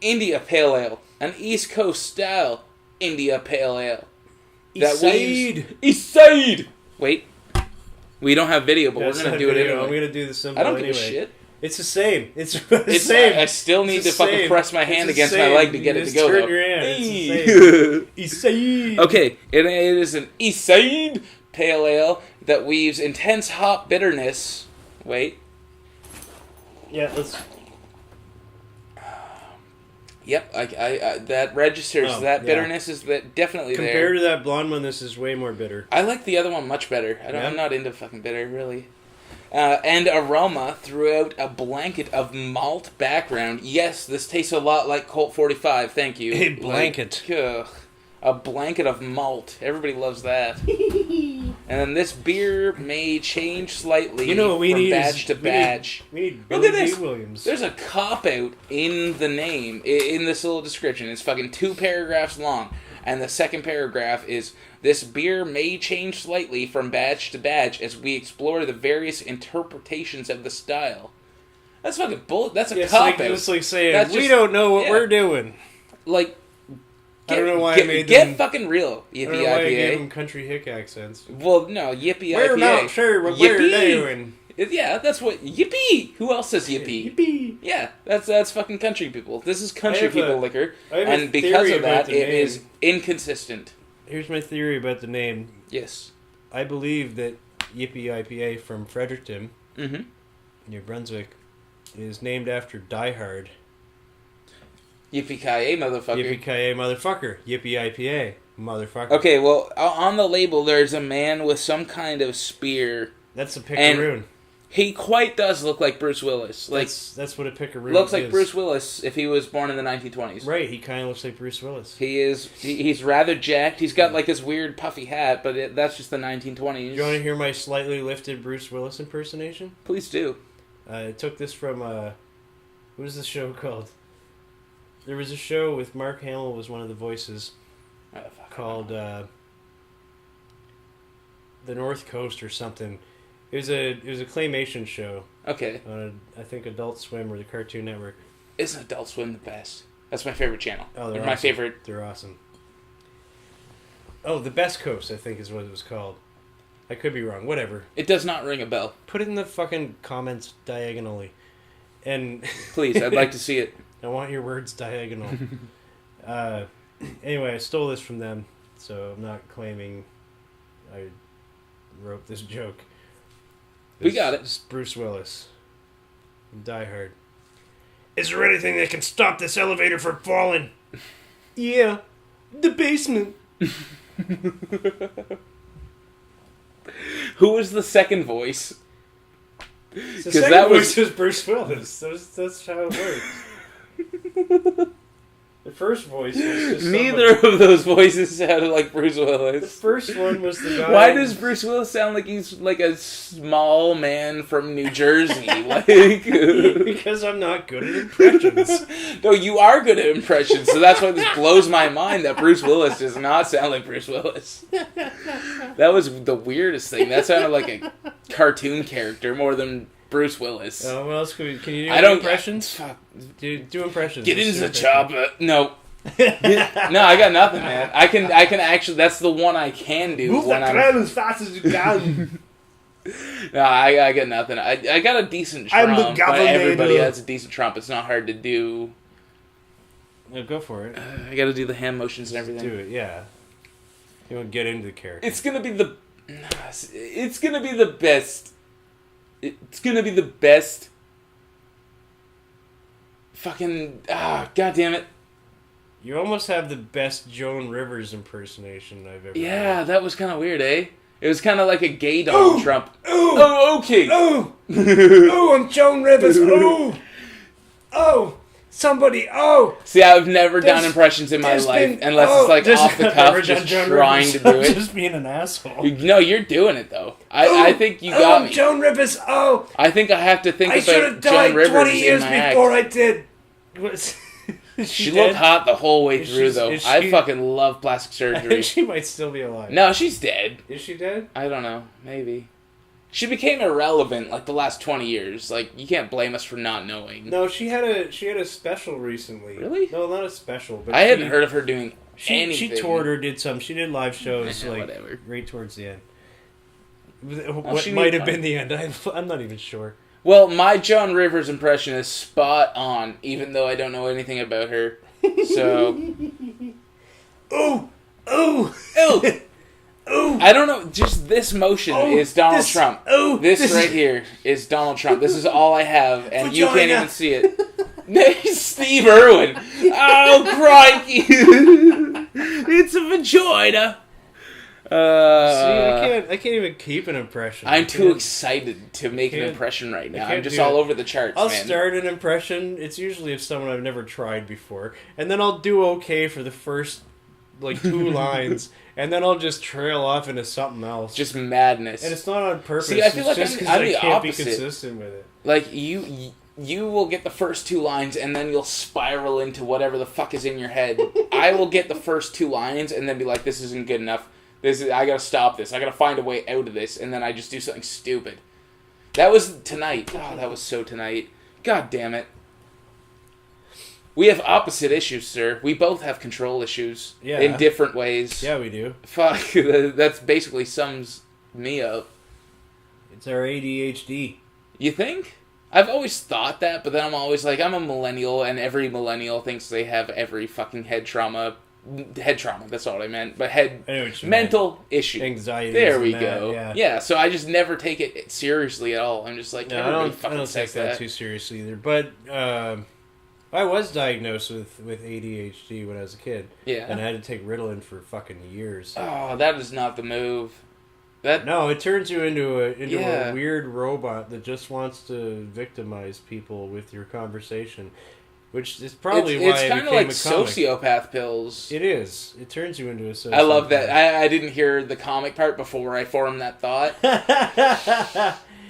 S2: India Pale Ale. An East Coast style India Pale Ale.
S1: East
S2: Side! Wait. We don't have video, but we're going to do it anyway.
S1: I'm going to do the symbol
S2: I don't
S1: anyway.
S2: give a shit.
S1: It's the same. It's the same.
S2: I still need to fucking press my hand against my leg to get it to go,
S1: turn
S2: though.
S1: Your hand. It's the same. East Side.
S2: Okay, it is an East Side Pale Ale that weaves intense hop bitterness. Wait.
S1: Yeah, let's...
S2: Yep, I that registers. That bitterness is definitely there.
S1: Compared to that blonde one, this is way more bitter.
S2: I like the other one much better. I'm not into fucking bitter, really. And aroma throughout a blanket of malt background. Yes, this tastes a lot like Colt 45. Thank you.
S1: A blanket.
S2: Like, a blanket of malt. Everybody loves that. And then this beer may change slightly from badge to badge.
S1: We need
S2: Look at
S1: Billy
S2: this.
S1: D. Williams.
S2: There's a cop-out in the name, in this little description. It's fucking 2 paragraphs long. And the second paragraph is, this beer may change slightly from badge to badge as we explore the various interpretations of the style. That's fucking bull. That's a cop-out.
S1: It's like saying, we don't know what we're doing.
S2: Like...
S1: I don't know why I made them...
S2: Get fucking real, Yippee IPA.
S1: I don't know why I gave them country hick accents.
S2: Well, no, Yippee IPA.
S1: We're not sure what we're doing.
S2: Yeah, that's what... Yippee! Who else says yippee?
S1: Yippee!
S2: Yeah, that's fucking country people. This is country people liquor.
S1: And
S2: because of that, it is inconsistent.
S1: Here's my theory about the name.
S2: Yes.
S1: I believe that Yippee IPA from Fredericton,
S2: Mm-hmm.
S1: New Brunswick, is named after Die Hard.
S2: Yippee-ki-yay, motherfucker.
S1: Yippee-ki-yay, motherfucker. Yippee IPA, motherfucker.
S2: Okay, well, on the label, there's a man with some kind of spear.
S1: That's a picaroon.
S2: He quite does look like Bruce Willis. Like
S1: That's what a picaroon is.
S2: Looks like Bruce Willis if he was born in the 1920s.
S1: Right, he kind of looks like Bruce Willis.
S2: He's rather jacked. He's got like this weird puffy hat, but that's just the 1920s.
S1: You want to hear my slightly lifted Bruce Willis impersonation?
S2: Please do.
S1: I took this from, what was the show called? There was a show with Mark Hamill was one of the voices called The North Coast or something. It was a claymation show.
S2: Okay.
S1: On I think Adult Swim or the Cartoon Network.
S2: Isn't Adult Swim the best? That's my favorite channel.
S1: Oh, they're
S2: my
S1: awesome.
S2: favorite.
S1: They're awesome. Oh, The Best Coast, I think is what it was called. I could be wrong. Whatever.
S2: It does not ring a bell.
S1: Put it in the fucking comments diagonally. And
S2: please, I'd like to see it.
S1: I want your words diagonal. Anyway, I stole this from them, so I'm not claiming I wrote this joke.
S2: We got it.
S1: This is Bruce Willis. Die Hard. Is there anything that can stop this elevator from falling? Yeah. The basement.
S2: Who was the second voice?
S1: The second voice was Bruce Willis. That's how it works. The first voice was just
S2: neither of those voices sounded like Bruce Willis.
S1: The first one was the guy.
S2: Why does Bruce Willis sound like he's like a small man from New Jersey? Like
S1: because I'm not good at impressions.
S2: No, you are good at impressions, so that's why this blows my mind that Bruce Willis does not sound like Bruce Willis. That was the weirdest thing. That sounded like a cartoon character more than Bruce Willis.
S1: Oh, what else can you do? Impressions? Do impressions.
S2: Get into the chopper. No. No, I got nothing, man. I can actually. That's the one I can do.
S1: Move the train as fast as you can.
S2: No, I got nothing. I got a decent trump. Everybody has a decent trump. It's not hard to do.
S1: No, go for it.
S2: I got to do the hand motions and everything.
S1: Do it, yeah. You want to get into the character.
S2: It's gonna be the. It's gonna be the best. It's gonna be the best. Fucking god damn it!
S1: You almost have the best Joan Rivers impersonation I've ever.
S2: Yeah,
S1: heard.
S2: that was kind of weird, eh? It was kind of like a gay Donald Trump.
S1: Ooh,
S2: oh, okay.
S1: Oh, oh, I'm Joan Rivers. Oh, somebody. Oh.
S2: See, I've never done impressions in my life unless it's like off the cuff, just trying to do it.
S1: Just being an asshole.
S2: No, you're doing it though. I think you got me.
S1: Joan Rivers. Oh.
S2: I think I have to think about Joan Rivers
S1: 20 years
S2: in my
S1: before
S2: act.
S1: I did.
S2: She looked hot the whole way through, though. I fucking love plastic surgery.
S1: I think she might still be alive.
S2: No, she's dead.
S1: Is she dead?
S2: I don't know. Maybe. She became irrelevant like the last 20 years. Like, you can't blame us for not knowing.
S1: No, she had a special recently.
S2: Really?
S1: No, not a special. But
S2: I hadn't heard of her doing anything.
S1: She toured or did some. She did live shows
S2: whatever.
S1: Right towards the end. What might have been the end? I'm not even sure.
S2: Well, my Joan Rivers impression is spot on, even though I don't know anything about her. So...
S1: Ooh! Ooh!
S2: Ooh! Ooh! I don't know, just this motion is Donald Trump.
S1: Ooh!
S2: This right here is Donald Trump. This is all I have, and vagina. You can't even see it. Steve Irwin! Oh, crikey! It's a vagina!
S1: See, I can't even keep an impression.
S2: I'm too excited to make an impression right now. I'm just all over the charts,
S1: I'll
S2: man.
S1: start an impression. It's usually of someone I've never tried before. And then I'll do okay for the first, 2 lines. And then I'll just trail off into something else.
S2: Just madness.
S1: And it's not on purpose.
S2: See, I feel like
S1: just
S2: I'm the
S1: I can't
S2: opposite.
S1: be consistent with it.
S2: Like, you will get the first 2 lines, and then you'll spiral into whatever the fuck is in your head. I will get the first 2 lines, and then be like, this isn't good enough. I gotta stop this. I gotta find a way out of this, and then I just do something stupid. That was tonight. Oh, that was so tonight. God damn it. We have opposite issues, sir. We both have control issues.
S1: Yeah.
S2: In different ways.
S1: Yeah, we do.
S2: Fuck, that's basically sums me up.
S1: It's our ADHD.
S2: You think? I've always thought that, but then I'm always like, I'm a millennial, and every millennial thinks they have every fucking head trauma Head trauma, that's all I meant. But
S1: I know what you
S2: mental issue.
S1: Anxiety.
S2: There we go. Yeah, so I just never take it seriously at all. I'm just like,
S1: no,
S2: everybody
S1: I
S2: fucking
S1: don't take
S2: says
S1: that too seriously either. But I was diagnosed with ADHD when I was a kid.
S2: Yeah.
S1: And I had to take Ritalin for fucking years.
S2: Oh, that is not the move.
S1: No, it turns you into a weird robot that just wants to victimize people with your conversation. Which is probably why I became a comic.
S2: It's kind of like sociopath pills.
S1: It is. It turns you into a sociopath.
S2: I love that. I didn't hear the comic part before I formed that thought.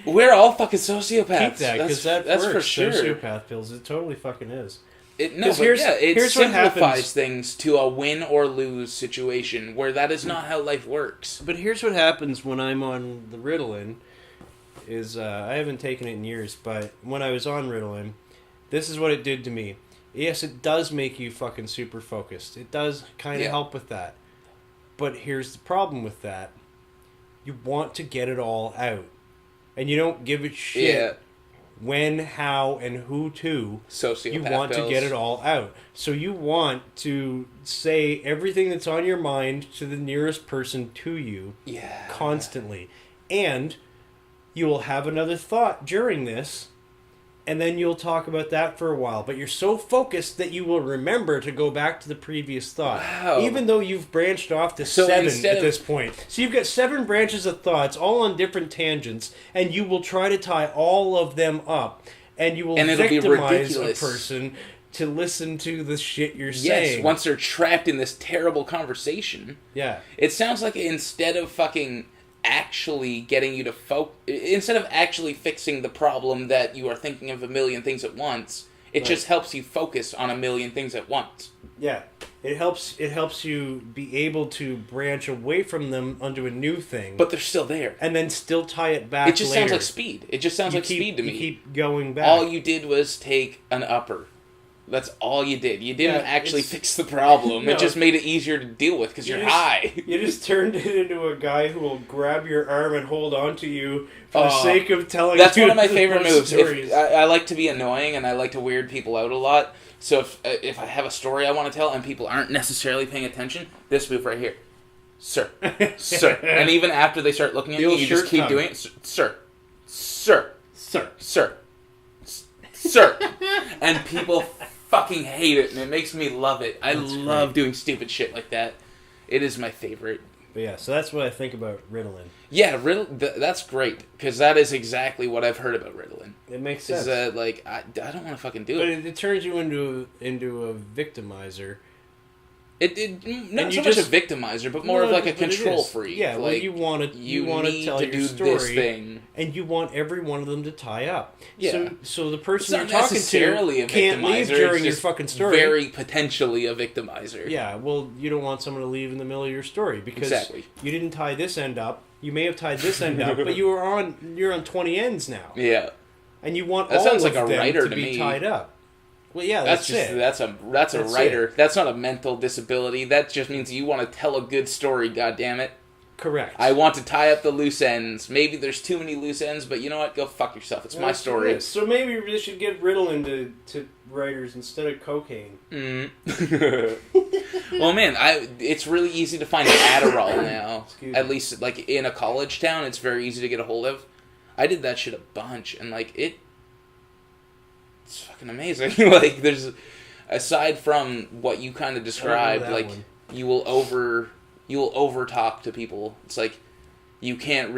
S2: We're all fucking sociopaths.
S1: Keep that, because that's works. For sure. Sociopath pills. It totally fucking is.
S2: It simplifies things to a win or lose situation where that is not how life works.
S1: But here's what happens when I'm on the Ritalin. I haven't taken it in years, but when I was on Ritalin, this is what it did to me. Yes, it does make you fucking super focused. It does kind of help with that. But here's the problem with that. You want to get it all out. And you don't give a shit when, how, and who to.
S2: Sociopath
S1: You want
S2: pills.
S1: to get it all out. So you want to say everything that's on your mind to the nearest person to you constantly. And you will have another thought during this, and then you'll talk about that for a while. But you're so focused that you will remember to go back to the previous thought.
S2: Wow.
S1: Even though you've branched off to 7 at this point. So you've got 7 branches of thoughts, all on different tangents, and you will try to tie all of them up. And you will victimize a person to listen to the shit you're saying.
S2: Yes, once they're trapped in this terrible conversation.
S1: Yeah.
S2: It sounds like instead of fucking actually getting you to instead of actually fixing the problem that you are thinking of a million things at once, it just helps you focus on a million things at once.
S1: Yeah. It helps you be able to branch away from them onto a new thing.
S2: But they're still there.
S1: And then still tie it back.
S2: It just sounds like speed. It just sounds like speed to me.
S1: You keep going back.
S2: All you did was take an upper. That's all you did. You didn't actually fix the problem. No. It just made it easier to deal with because you're high.
S1: You just turned it into a guy who will grab your arm and hold on to you for the sake of telling
S2: That's
S1: you
S2: one of my favorite moves.
S1: Stories.
S2: I like to be annoying and I like to weird people out a lot. So if I have a story I want to tell and people aren't necessarily paying attention, this move right here. Sir. Sir. And even after they start looking at you, you just keep doing it. Sir. Sir. Sir. Sir. Sir. And people fucking hate it, and it makes me love it. I love doing stupid shit like that. It is my favorite.
S1: But yeah, so that's what I think about Ritalin.
S2: Yeah, that's great, because that is exactly what I've heard about Ritalin.
S1: It makes sense.
S2: I don't want to fucking do it.
S1: But it turns you into a victimizer.
S2: Not so much a victimizer, but more of like a control freak.
S1: Yeah, like you want to tell your story,
S2: this thing,
S1: and you want every one of them to tie up.
S2: Yeah.
S1: So the person you're talking to can't leave during your fucking story.
S2: Very potentially a victimizer.
S1: Yeah. Well, you don't want someone to leave in the middle of your story because you didn't tie this end up. You may have tied this end up, but you're on 20 ends now.
S2: Yeah.
S1: And you want
S2: that
S1: all
S2: sounds
S1: of
S2: like a
S1: them
S2: writer
S1: to
S2: to
S1: be
S2: me.
S1: tied up. Well, yeah,
S2: that's a writer. That's not a mental disability. That just means you want to tell a good story. God damn it.
S1: Correct.
S2: I want to tie up the loose ends. Maybe there's too many loose ends, but you know what? Go fuck yourself. It's my story.
S1: So maybe we should give Ritalin to writers instead of cocaine.
S2: Well, man, it's really easy to find Adderall now. At least, like in a college town, it's very easy to get a hold of. I did that shit a bunch, and like it's fucking amazing. Like, there's, aside from what you kind of described, like you will over talk to people. It's like you can't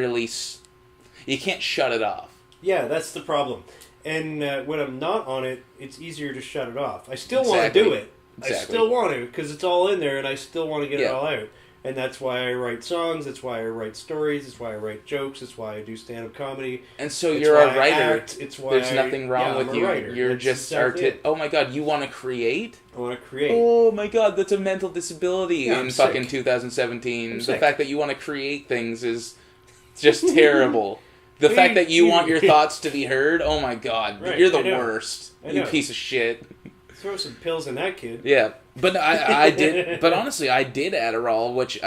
S2: shut it off.
S1: Yeah, that's the problem. And when I'm not on it, it's easier to shut it off. I still want to do it. Exactly. I still want to, because it's all in there, and I still want to get it all out. And that's why I write songs, that's why I write stories, that's why I write jokes, that's why I do stand-up comedy.
S2: And so you're a writer.
S1: It's why
S2: there's nothing wrong with you. Writer. You're just oh my god, you want to create?
S1: I want to create.
S2: Oh my god, that's a mental disability in fucking 2017. The fact that you want to create things is just terrible. The fact that you want your thoughts to be heard, oh my god, you're the worst. You piece of shit.
S1: Throw some pills in that kid.
S2: Yeah. But I did. But honestly, I did Adderall, which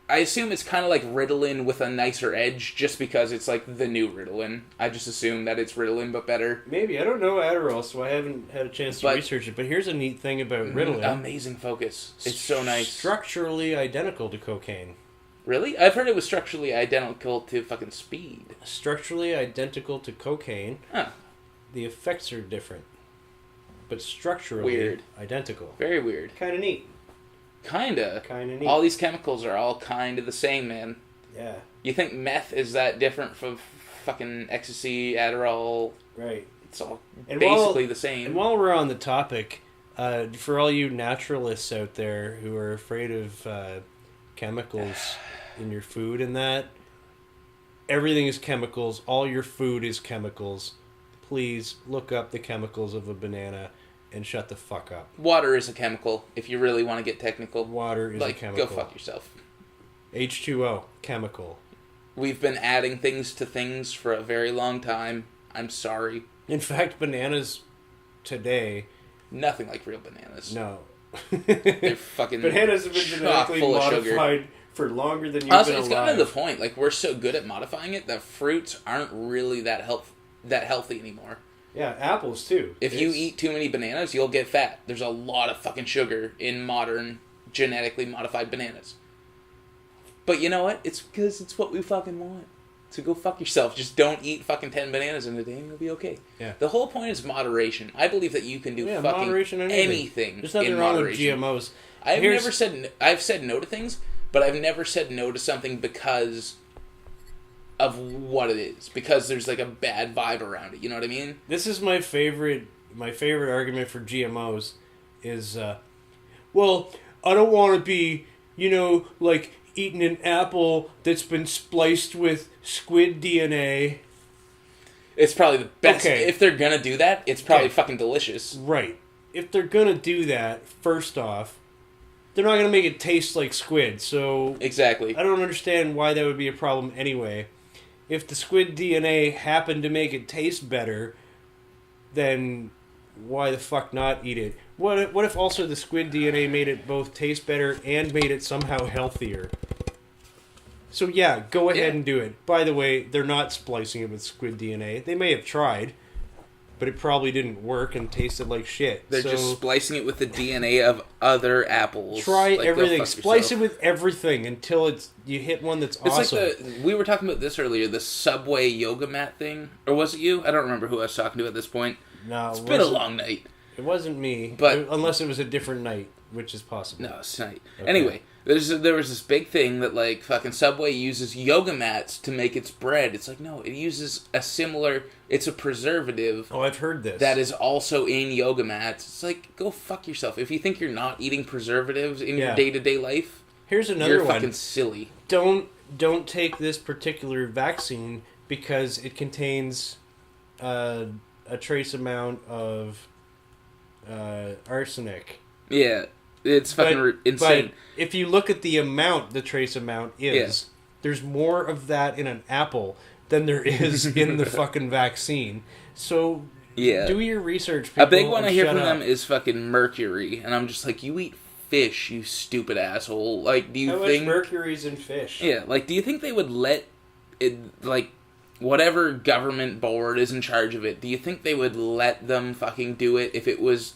S2: I assume it's kind of like Ritalin with a nicer edge, just because it's like the new Ritalin. I just assume that it's Ritalin, but better.
S1: Maybe. I don't know Adderall, so I haven't had a chance to research it. But here's a neat thing about Ritalin.
S2: Amazing focus. It's so nice.
S1: Structurally identical to cocaine.
S2: Really? I've heard it was structurally identical to fucking speed.
S1: Structurally identical to cocaine.
S2: Huh.
S1: The effects are different. But structurally identical.
S2: Very weird.
S1: Kind of neat.
S2: Kinda.
S1: Neat.
S2: All these chemicals are all kind of the same, man.
S1: Yeah.
S2: You think meth is that different from fucking ecstasy, Adderall?
S1: Right.
S2: It's all basically the same.
S1: And while we're on the topic, for all you naturalists out there who are afraid of chemicals in your food and that, everything is chemicals. All your food is chemicals. Please look up the chemicals of a banana and shut the fuck up.
S2: Water is a chemical, if you really want to get technical.
S1: Water is a chemical.
S2: Go fuck yourself.
S1: H2O, chemical.
S2: We've been adding things to things for a very long time. I'm sorry.
S1: In fact, bananas today...
S2: Nothing like real bananas.
S1: No.
S2: They're fucking
S1: bananas have been genetically modified for longer than you've been alive.
S2: It's gotten to the point, like, we're so good at modifying it that fruits aren't really that healthy anymore.
S1: Yeah, apples too.
S2: If you eat too many bananas, you'll get fat. There's a lot of fucking sugar in modern genetically modified bananas. But you know what? It's because it's what we fucking want. So go fuck yourself. Just don't eat fucking 10 bananas in a day and you'll be okay.
S1: Yeah.
S2: The whole point is moderation. I believe that you can do fucking anything.
S1: There's nothing wrong with GMOs.
S2: I've said no to things, but I've never said no to something because of what it is. Because there's like a bad vibe around it. You know what I mean?
S1: This is my favorite argument for GMOs is, well, I don't want to be, like eating an apple that's been spliced with squid DNA.
S2: It's probably the best.
S1: Okay.
S2: If they're gonna do that, it's probably fucking delicious.
S1: Right. If they're gonna do that, first off, they're not gonna make it taste like squid, so...
S2: Exactly.
S1: I don't understand why that would be a problem anyway. If the squid DNA happened to make it taste better, then why the fuck not eat it? What if also the squid DNA made it both taste better and made it somehow healthier? So yeah, go ahead and do it. By the way, they're not splicing it with squid DNA. They may have tried, but it probably didn't work and tasted like shit.
S2: They're just splicing it with the DNA of other apples.
S1: Try everything. Splice it with everything until you hit one that's awesome.
S2: It's like we were talking about this earlier, the Subway yoga mat thing. Or was it you? I don't remember who I was talking to at this point.
S1: No,
S2: it's been a long night.
S1: It wasn't me,
S2: but
S1: unless it was a different night, which is possible.
S2: No, it's night. Okay. Anyway, there was this big thing that like fucking Subway uses yoga mats to make its bread. It's like, no, it uses it's a preservative.
S1: Oh, I've heard this.
S2: That is also in yoga mats. It's like, go fuck yourself. If you think you're not eating preservatives in your day-to-day life,
S1: here's another
S2: you're
S1: one.
S2: Fucking silly.
S1: Don't take this particular vaccine because it contains a trace amount of arsenic.
S2: Yeah, it's fucking insane.
S1: But if you look at the trace amount is, there's more of that in an apple than there is in the fucking vaccine. So do your research, people.
S2: A big one I hear from them is fucking mercury, and I'm just like, you eat fish, you stupid asshole. Like, do you think
S1: much mercury's in fish?
S2: Yeah, like, do you think they would let it, like, whatever government board is in charge of it, do you think they would let them fucking do it if it was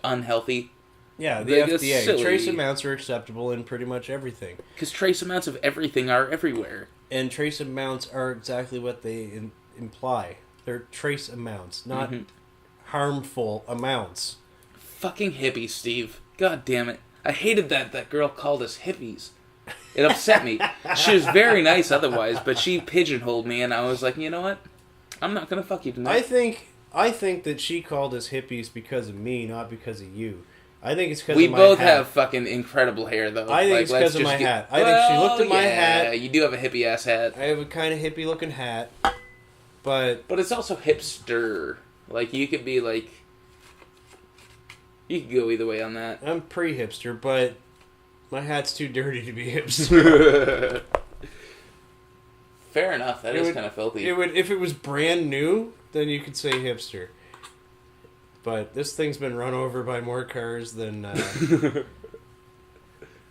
S2: unhealthy?
S1: Yeah, the FDA. Trace amounts are acceptable in pretty much everything.
S2: Because trace amounts of everything are everywhere.
S1: And trace amounts are exactly what they imply. They're trace amounts, not harmful amounts.
S2: Fucking hippies, Steve. God damn it. I hated that girl called us hippies. It upset me. She was very nice otherwise, but she pigeonholed me, and I was like, you know what? I'm not gonna fuck you tonight.
S1: I think that she called us hippies because of me, not because of you. I think it's because
S2: we
S1: of my
S2: both
S1: hat.
S2: have fucking incredible hair, though.
S1: I think it's because of my hat. I think she looked at my hat.
S2: Yeah, you do have a hippie ass hat.
S1: I have a kind of hippie looking hat, but
S2: it's also hipster. Like, you could be like, you could go either way on that.
S1: I'm pre-hipster, but my hat's too dirty to be hipster.
S2: Fair enough. That is kind of filthy.
S1: If it was brand new, then you could say hipster. But this thing's been run over by more cars than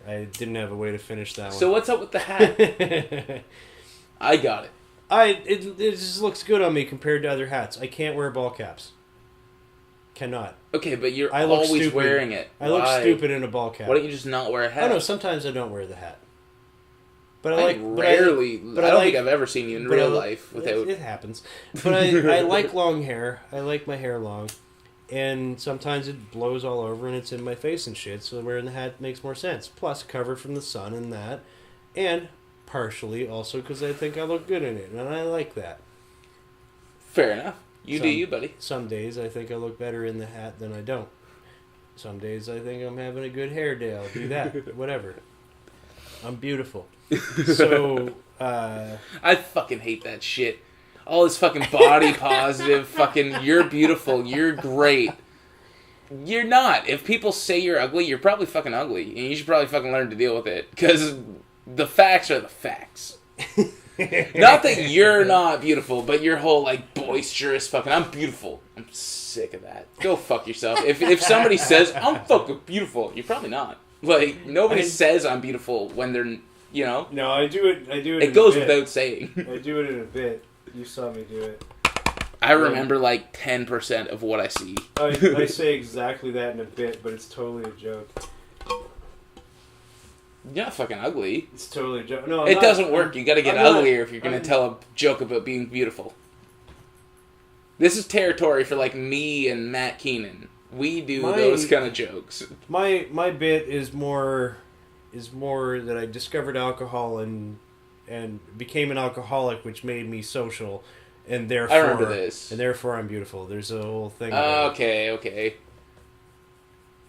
S1: I didn't have a way to finish that one.
S2: So what's up with the hat? I got it.
S1: It just looks good on me compared to other hats. I can't wear ball caps. Cannot.
S2: Okay, but you're always wearing it.
S1: I look stupid in a ball cap.
S2: Why don't you just not wear a hat?
S1: Oh no, sometimes I don't wear the hat. But
S2: I don't think I've ever seen you in real life without.
S1: It happens. But I like long hair. I like my hair long, and sometimes it blows all over and it's in my face and shit. So wearing the hat makes more sense. Plus, covered from the sun and that, and partially also because I think I look good in it, and I like that.
S2: Fair enough. You do you, buddy.
S1: Some days I think I look better in the hat than I don't. Some days I think I'm having a good hair day. I'll do that. Whatever. I'm beautiful. So,
S2: I fucking hate that shit. All this fucking body positive, fucking, you're beautiful, you're great. You're not. If people say you're ugly, you're probably fucking ugly. And you should probably fucking learn to deal with it. Because the facts are the facts. Not that you're not beautiful, but your whole, like, boisterous fucking, I'm beautiful. I'm sick of that. Go fuck yourself. If somebody says, I'm fucking beautiful, you're probably not. Like, nobody says I'm beautiful when they're, you know?
S1: No, I do it.
S2: It goes without saying.
S1: I do it in a bit. You saw me do it.
S2: I remember, like, 10% of what I see.
S1: I say exactly that in a bit, but it's totally a joke.
S2: You're not fucking ugly.
S1: It's totally a joke. No,
S2: it doesn't work. You gotta get uglier if you're gonna tell a joke about being beautiful. This is territory for, like, me and Matt Keenan. We do those kind of jokes.
S1: My bit is more that I discovered alcohol and became an alcoholic, which made me social, and therefore
S2: I remember this.
S1: And therefore I'm beautiful. There's a whole thing.
S2: Okay.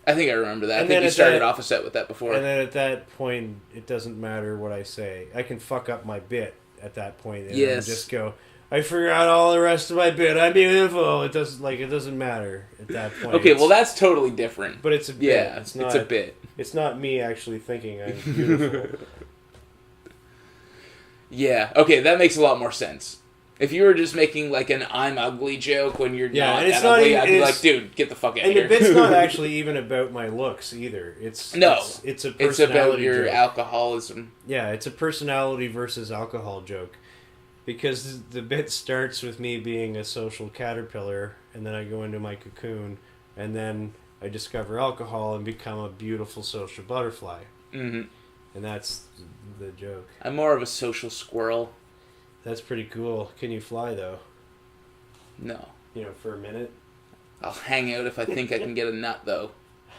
S2: I think I remember that. I think you started off a set with that before.
S1: And then at that point, it doesn't matter what I say. I can fuck up my bit at that point and just go, I forgot all the rest of my bit. I'm beautiful. It doesn't matter at that point.
S2: Okay, well that's totally different.
S1: But it's a bit.
S2: Yeah, it's a bit.
S1: It's not me actually thinking I'm beautiful.
S2: Yeah. Okay, that makes a lot more sense. If you were just making, like, an I'm ugly joke when you're not
S1: and it's
S2: that
S1: not
S2: ugly,
S1: even,
S2: I'd be like, dude, get the fuck out of here.
S1: And the bit's not actually even about my looks, either. It's a personality
S2: It's about your
S1: joke.
S2: alcoholism.
S1: Yeah, it's a personality versus alcohol joke. Because the bit starts with me being a social caterpillar, and then I go into my cocoon, and then I discover alcohol and become a beautiful social butterfly.
S2: Mm-hmm.
S1: And that's the joke.
S2: I'm more of a social squirrel.
S1: That's pretty cool. Can you fly, though?
S2: No.
S1: For a minute?
S2: I'll hang out if I think I can get a nut, though.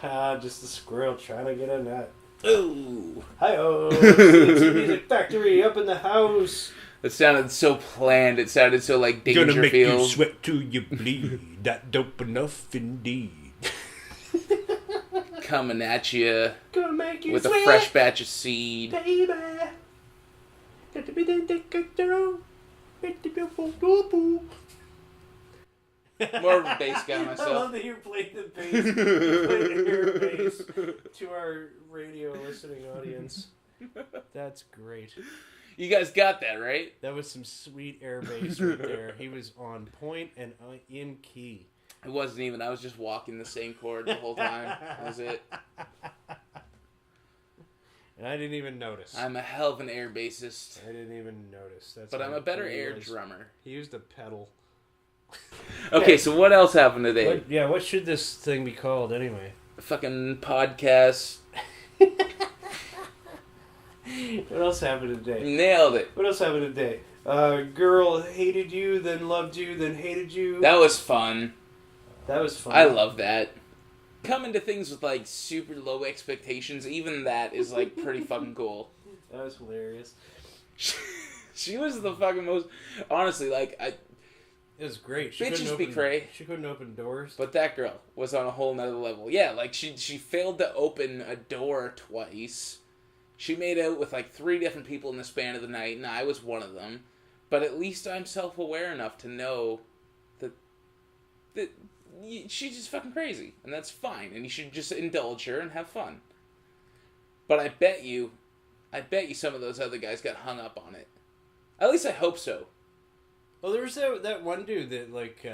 S1: Just a squirrel trying to get a nut.
S2: Ooh.
S1: Hi-oh! It's a music factory up in the house!
S2: It sounded so planned. It sounded so, like, Dangerfield.
S1: Gonna make you sweat till you bleed. That dope enough indeed.
S2: Coming at you.
S1: Gonna make you
S2: with
S1: sweat,
S2: a fresh batch of seed.
S1: Baby.
S2: More of a bass guy myself.
S1: I love that you played the bass. You played air bass to our radio listening audience. That's great.
S2: You guys got that, right?
S1: That was some sweet air bass right there. He was on point and in key.
S2: It wasn't even. I was just walking the same chord the whole time. That was it.
S1: And I didn't even notice.
S2: I'm a hell of an air bassist.
S1: I didn't even notice.
S2: But I'm a better air drummer.
S1: He used a pedal.
S2: Okay, so what else happened today?
S1: What should this thing be called anyway?
S2: Fucking podcast.
S1: What else happened today?
S2: Nailed it.
S1: What else happened today? Girl hated you, then loved you, then hated you.
S2: That was fun.
S1: That was fun.
S2: I love that. Coming to things with, like, super low expectations, even that is, like, pretty fucking cool.
S1: That was hilarious.
S2: She was the fucking most... Honestly, like,
S1: It was great.
S2: Bitches be cray.
S1: She couldn't open doors.
S2: But that girl was on a whole nother level. Yeah, like, she failed to open a door twice. She made out with, like, 3 different people in the span of the night, and I was one of them. But at least I'm self-aware enough to know that she's just fucking crazy, and that's fine, and you should just indulge her and have fun. But I bet you some of those other guys got hung up on it. At least I hope so.
S1: Well, there was that one dude that, like,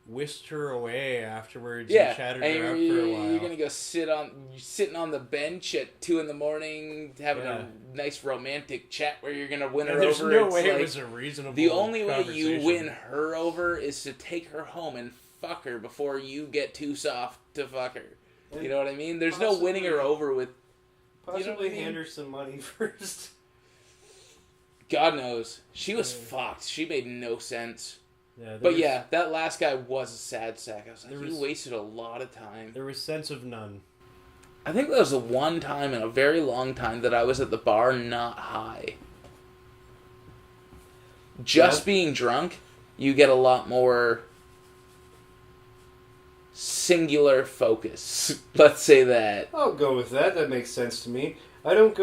S1: whisked her away afterwards
S2: Yeah,
S1: and chatted
S2: and
S1: her up for a while.
S2: you're gonna go sitting on the bench at 2 a.m, having a nice romantic chat where you're gonna win her
S1: there's
S2: over.
S1: No way it was a reasonable.
S2: The only way you win her over is to take her home and fuck her before you get too soft to fuck her. You know what I mean? There's no winning her over with.
S1: Possibly hand her some money first.
S2: God knows. She was fucked. She made no sense.
S1: Yeah,
S2: but that last guy was a sad sack. I was like, you wasted a lot of time.
S1: There was sense of none.
S2: I think that was the one time in a very long time that I was at the bar not high. Just being drunk, you get a lot more singular focus. Let's say that.
S1: I'll go with that. That makes sense to me. I don't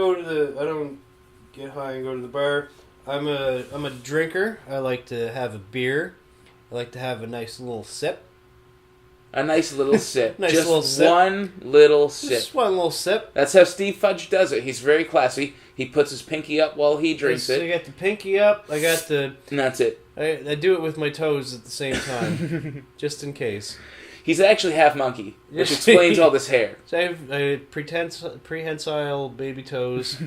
S1: get high and go to the bar. I'm a drinker. I like to have a beer. I like to have a nice little sip.
S2: A nice little sip.
S1: Just
S2: one little sip.
S1: Just one little sip.
S2: That's how Steve Fudge does it. He's very classy. He puts his pinky up while he drinks it.
S1: I got the pinky up. I got the...
S2: And that's it.
S1: I do it with my toes at the same time. Just in case.
S2: He's actually half monkey, which explains all this hair.
S1: So I have prehensile baby toes.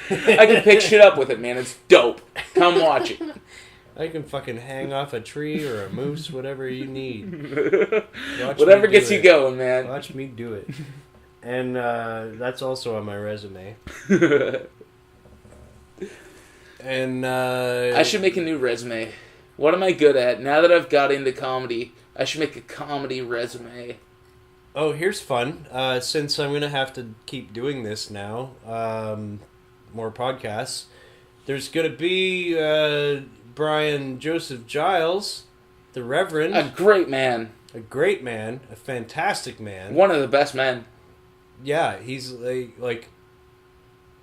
S2: I can pick shit up with it, man. It's dope. Come watch it.
S1: I can fucking hang off a tree or a moose, whatever you need.
S2: Whatever gets you going, man.
S1: Watch me do it. And that's also on my resume. And
S2: I should make a new resume. What am I good at? Now that I've got into comedy, I should make a comedy resume.
S1: Oh, here's fun. Since I'm going to have to keep doing this now, more podcasts, there's going to be Brian Joseph Giles, the Reverend.
S2: A great man.
S1: A great man. A fantastic man.
S2: One of the best men.
S1: Yeah, he's like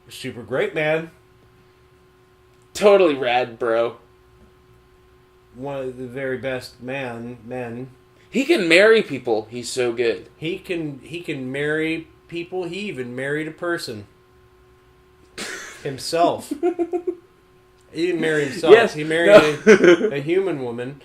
S1: super great man.
S2: Totally rad, bro.
S1: One of the very best men.
S2: He can marry people. He's so good.
S1: He can marry people. He even married a person. Himself. He didn't marry himself.
S2: Yes,
S1: he married a human woman.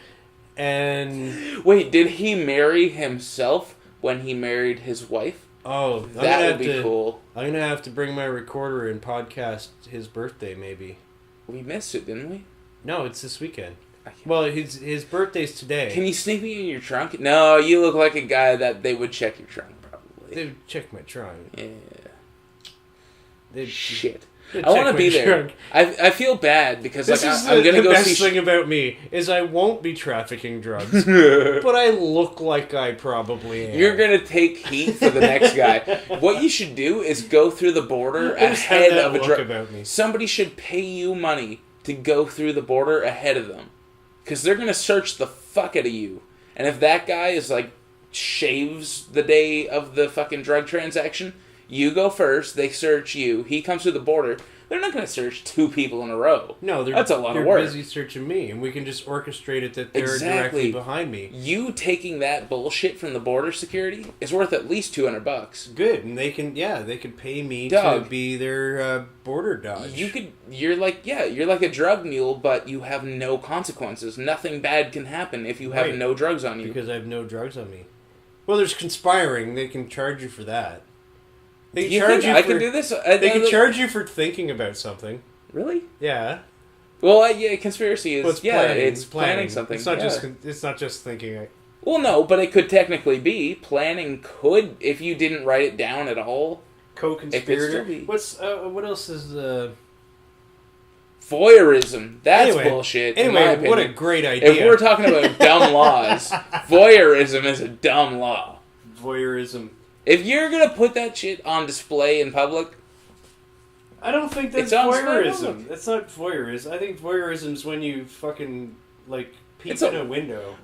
S1: And
S2: wait, did he marry himself when he married his wife?
S1: Oh,
S2: that would be cool.
S1: I'm gonna have to bring my recorder and podcast his birthday, maybe.
S2: We missed it, didn't we?
S1: No, it's this weekend. Well, his birthday's today.
S2: Can you sneak me in your trunk? No, you look like a guy that they would check your trunk, probably.
S1: They would check my trunk.
S2: Yeah. Shit. I want to be there. I feel bad because
S1: this
S2: I'm going to go see...
S1: The best thing about me is I won't be trafficking drugs, but I look like I probably am.
S2: You're going to take heat for the next guy. What you should do is go through the border ahead of a drug... Somebody should pay you money to go through the border ahead of them. Because they're going to search the fuck out of you. And if that guy is like, shaves the day of the fucking drug transaction... You go first, they search you, he comes through the border. They're not going to search two people in a row.
S1: No,
S2: that's a lot of work.
S1: They're busy searching me, and we can just orchestrate it that they're directly behind me.
S2: You taking that bullshit from the border security is worth at least $200.
S1: Good, and they can pay me to be their border dodge.
S2: You're like a drug mule, but you have no consequences. Nothing bad can happen if you have no drugs on you.
S1: Because I have no drugs on me. Well, there's conspiring. They can charge you for that. They
S2: you think I can do this?
S1: They can charge you for thinking about something.
S2: Really?
S1: Yeah.
S2: Well, conspiracy is
S1: planning.
S2: It's planning something.
S1: It's not just thinking.
S2: Well, no, but it could technically be planning. Could if you didn't write it down at all.
S1: Co-conspirator. What else is
S2: voyeurism? That's bullshit.
S1: Anyway, what a great idea!
S2: If we're talking about dumb laws, voyeurism is a dumb law.
S1: Voyeurism.
S2: If you're going to put that shit on display in public...
S1: I don't think that's voyeurism. That's not voyeurism. I think voyeurism is when you fucking, peek in a window.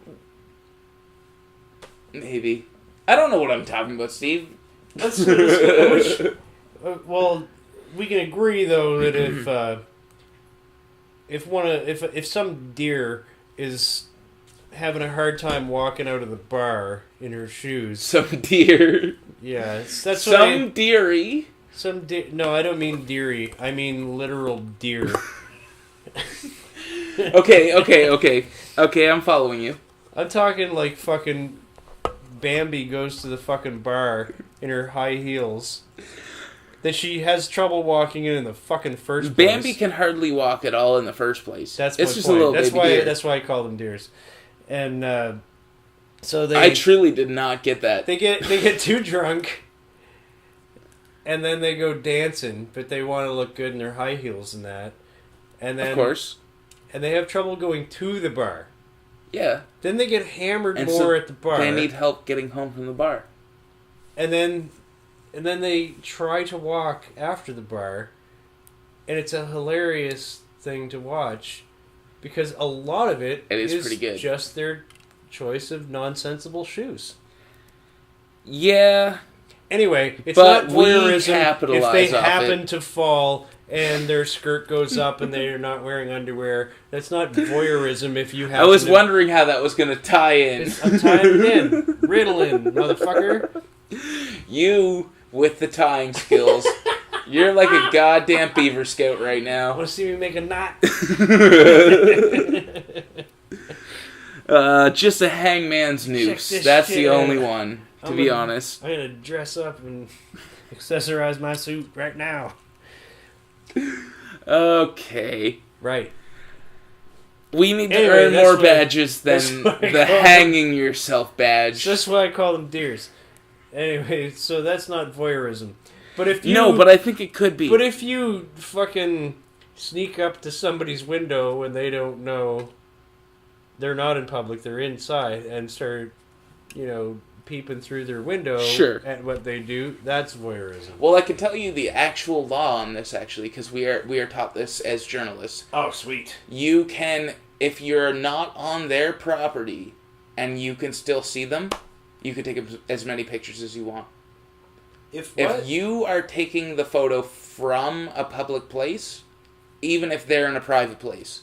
S1: Maybe.
S2: I don't know what I'm talking about, Steve.
S1: Well, we can agree, though, that if some deer is... having a hard time walking out of the bar in her shoes.
S2: Some deer.
S1: Yeah, that's
S2: some dearie.
S1: No, I don't mean dearie. I mean literal deer.
S2: Okay, I'm following you.
S1: I'm talking like fucking Bambi goes to the fucking bar in her high heels. That she has trouble walking in the fucking first place.
S2: Bambi can hardly walk at all in the first place.
S1: That's
S2: it's
S1: my
S2: just
S1: point.
S2: a little baby deer.
S1: That's why I call them deers. And so they.
S2: I truly did not get that.
S1: They get too drunk, and then they go dancing, but they want to look good in their high heels and that. And then,
S2: of course.
S1: And they have trouble going to the bar.
S2: Yeah.
S1: Then they get hammered more
S2: so
S1: at the bar.
S2: They need help getting home from the bar.
S1: And then they try to walk after the bar, and it's a hilarious thing to watch because a lot of it is
S2: pretty good.
S1: Just their choice of nonsensible shoes.
S2: Yeah.
S1: Anyway, it's
S2: but
S1: not voyeurism if they
S2: off
S1: happen to fall and their skirt goes up and they're not wearing underwear. That's not voyeurism if you have.
S2: I was wondering how that was going to tie in.
S1: I'm tying it in. Riddling, motherfucker.
S2: You with the tying skills. You're like a goddamn Beaver Scout right now.
S1: Want to see me make a knot?
S2: Just a hangman's noose. That's the only one, to be honest.
S1: I'm going to dress up and accessorize my suit right now.
S2: Okay.
S1: Right.
S2: We need to earn more badges than the hanging yourself badge.
S1: That's why I call them deers. Anyway, so that's not voyeurism. But if you...
S2: No, but I think it could be.
S1: But if you fucking sneak up to somebody's window when they don't know they're not in public, they're inside, and start, peeping through their window at what they do, that's voyeurism.
S2: Well, I can tell you the actual law on this, actually, because we are taught this as journalists.
S1: Oh, sweet.
S2: You can, if you're not on their property and you can still see them, you can take as many pictures as you want. If you are taking the photo from a public place, even if they're in a private place,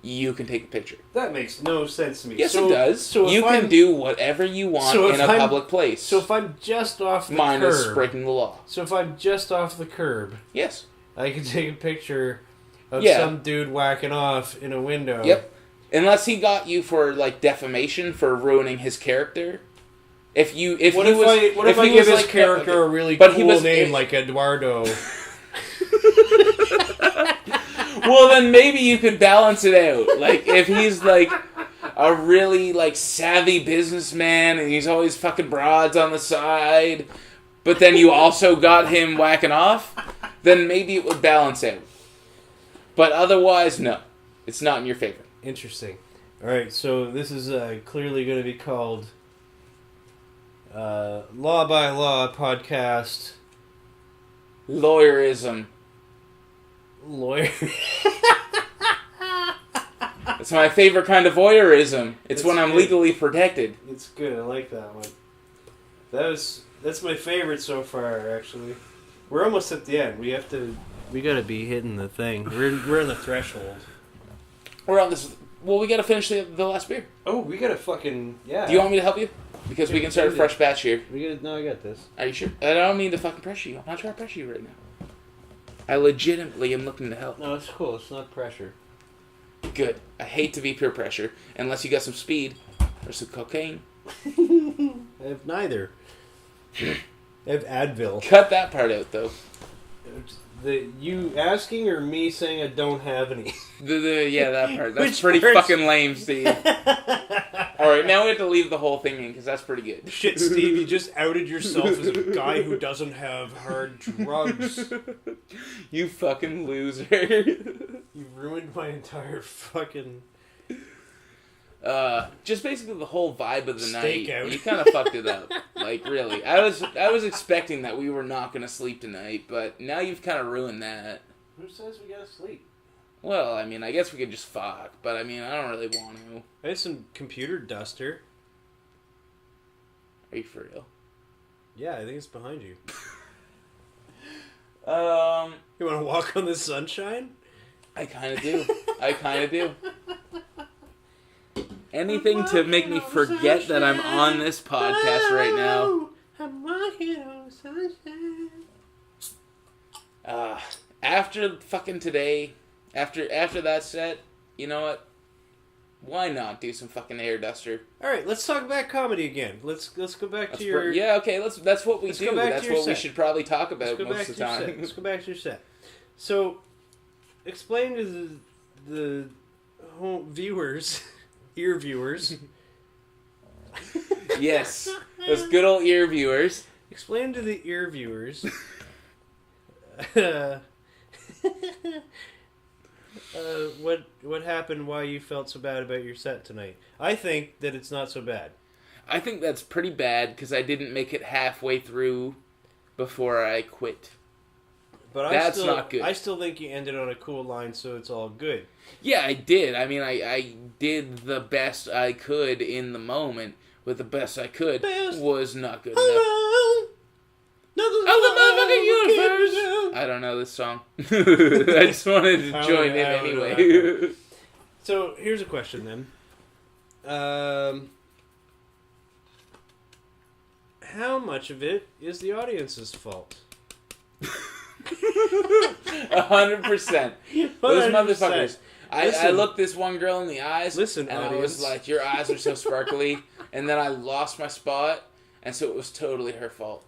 S2: you can take a picture.
S1: That makes no sense to me.
S2: Yes, it does. So you can do whatever you want in a public place.
S1: So if I'm just off the curb...
S2: Minus breaking the law.
S1: So if I'm just off the curb...
S2: Yes.
S1: I can take a picture of some dude whacking off in a window.
S2: Yep. Unless he got you for, defamation for ruining his character. What if I give his character a really cool name like Eduardo? Well, then maybe you could balance it out. Like, if he's, a really, savvy businessman and he's always fucking broads on the side, but then you also got him whacking off, then maybe it would balance out. But otherwise, no. It's not in your favor.
S1: Interesting. Alright, so this is clearly going to be called Law by Law Podcast.
S2: Lawyerism.
S1: Lawyer.
S2: It's my favorite kind of voyeurism. It's when I'm legally protected.
S1: It's good. I like that one. That's my favorite so far, actually. We're almost at the end. We gotta be hitting the thing. We're in the threshold.
S2: We're on this. Well, we gotta finish the last beer.
S1: Oh, we gotta fucking Do
S2: you want me to help you? Because we can start a fresh batch here.
S1: No, I got this.
S2: Are you sure? I don't mean to fucking pressure you. I'm not trying to pressure you right now. I legitimately am looking to help.
S1: No, it's cool. It's not pressure.
S2: Good. I hate to be peer pressure, unless you got some speed or some cocaine.
S1: I have neither. I have Advil.
S2: Cut that part out, though.
S1: You asking or me saying I don't have any?
S2: Yeah, that part. That's pretty fucking lame, Steve. Alright, now we have to leave the whole thing in, because that's pretty good.
S1: Shit, Steve, you just outed yourself as a guy who doesn't have hard drugs.
S2: You fucking loser.
S1: You ruined my entire fucking...
S2: just basically the whole vibe of the night.
S1: Out.
S2: You kind of fucked it up. Really. I was expecting that we were not going to sleep tonight, but now you've kind of ruined that.
S1: Who says we gotta sleep?
S2: Well, I guess we could just fuck, but I don't really want to.
S1: I had some computer duster.
S2: Are you for real?
S1: Yeah, I think it's behind you.
S2: You
S1: want to walk on the sunshine?
S2: I kind of do. Anything to make me forget that I'm on this podcast right now.
S1: I'm walking on sunshine.
S2: After fucking today, after that set, you know what? Why not do some fucking air duster?
S1: All right, let's talk about comedy again. Let's go back to your...
S2: Yeah, okay, that's what we do. That's what we
S1: set.
S2: should probably talk about most of the time.
S1: Let's go back to your set. So, explain to the home viewers, ear viewers...
S2: Yes, those good old ear viewers.
S1: Explain to the ear viewers what happened, why you felt so bad about your set tonight. I think that it's not so bad.
S2: I think that's pretty bad because I didn't make it halfway through before I quit.
S1: But
S2: that's not good.
S1: I still think you ended on a cool line, so it's all good.
S2: Yeah, I did. I mean, I did the best I could in the moment. With the best I could was not good enough. Motherfucking universe. I don't know this song. I just wanted to join in anyway.
S1: So here's a question then. How much of it is the audience's fault?
S2: 100%. Those motherfuckers. I looked this one girl in the eyes.
S1: Listen,
S2: and
S1: audience.
S2: I was like, "Your eyes are so sparkly." And then I lost my spot, and so it was totally her fault.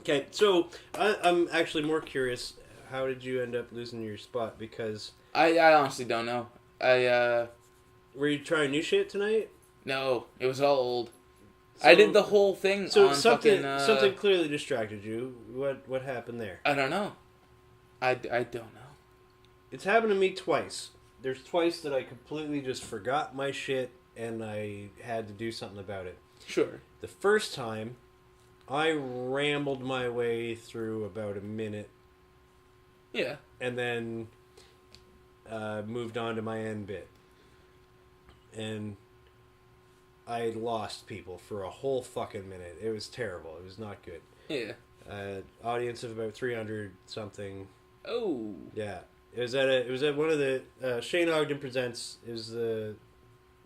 S1: Okay, so I'm actually more curious. How did you end up losing your spot? Because
S2: I honestly don't know.
S1: Were you trying new shit tonight?
S2: No, it was all old.
S1: So,
S2: I did the whole thing.
S1: So
S2: on
S1: something
S2: fucking,
S1: clearly distracted you. What happened there?
S2: I don't know. I don't know.
S1: It's happened to me twice. There's twice that I completely just forgot my shit and I had to do something about it.
S2: Sure.
S1: The first time, I rambled my way through about a minute.
S2: Yeah.
S1: And then moved on to my end bit. And I lost people for a whole fucking minute. It was terrible. It was not good.
S2: Yeah.
S1: Audience of about 300 something.
S2: Oh.
S1: Yeah. It was at one of the Shane Ogden Presents. It was the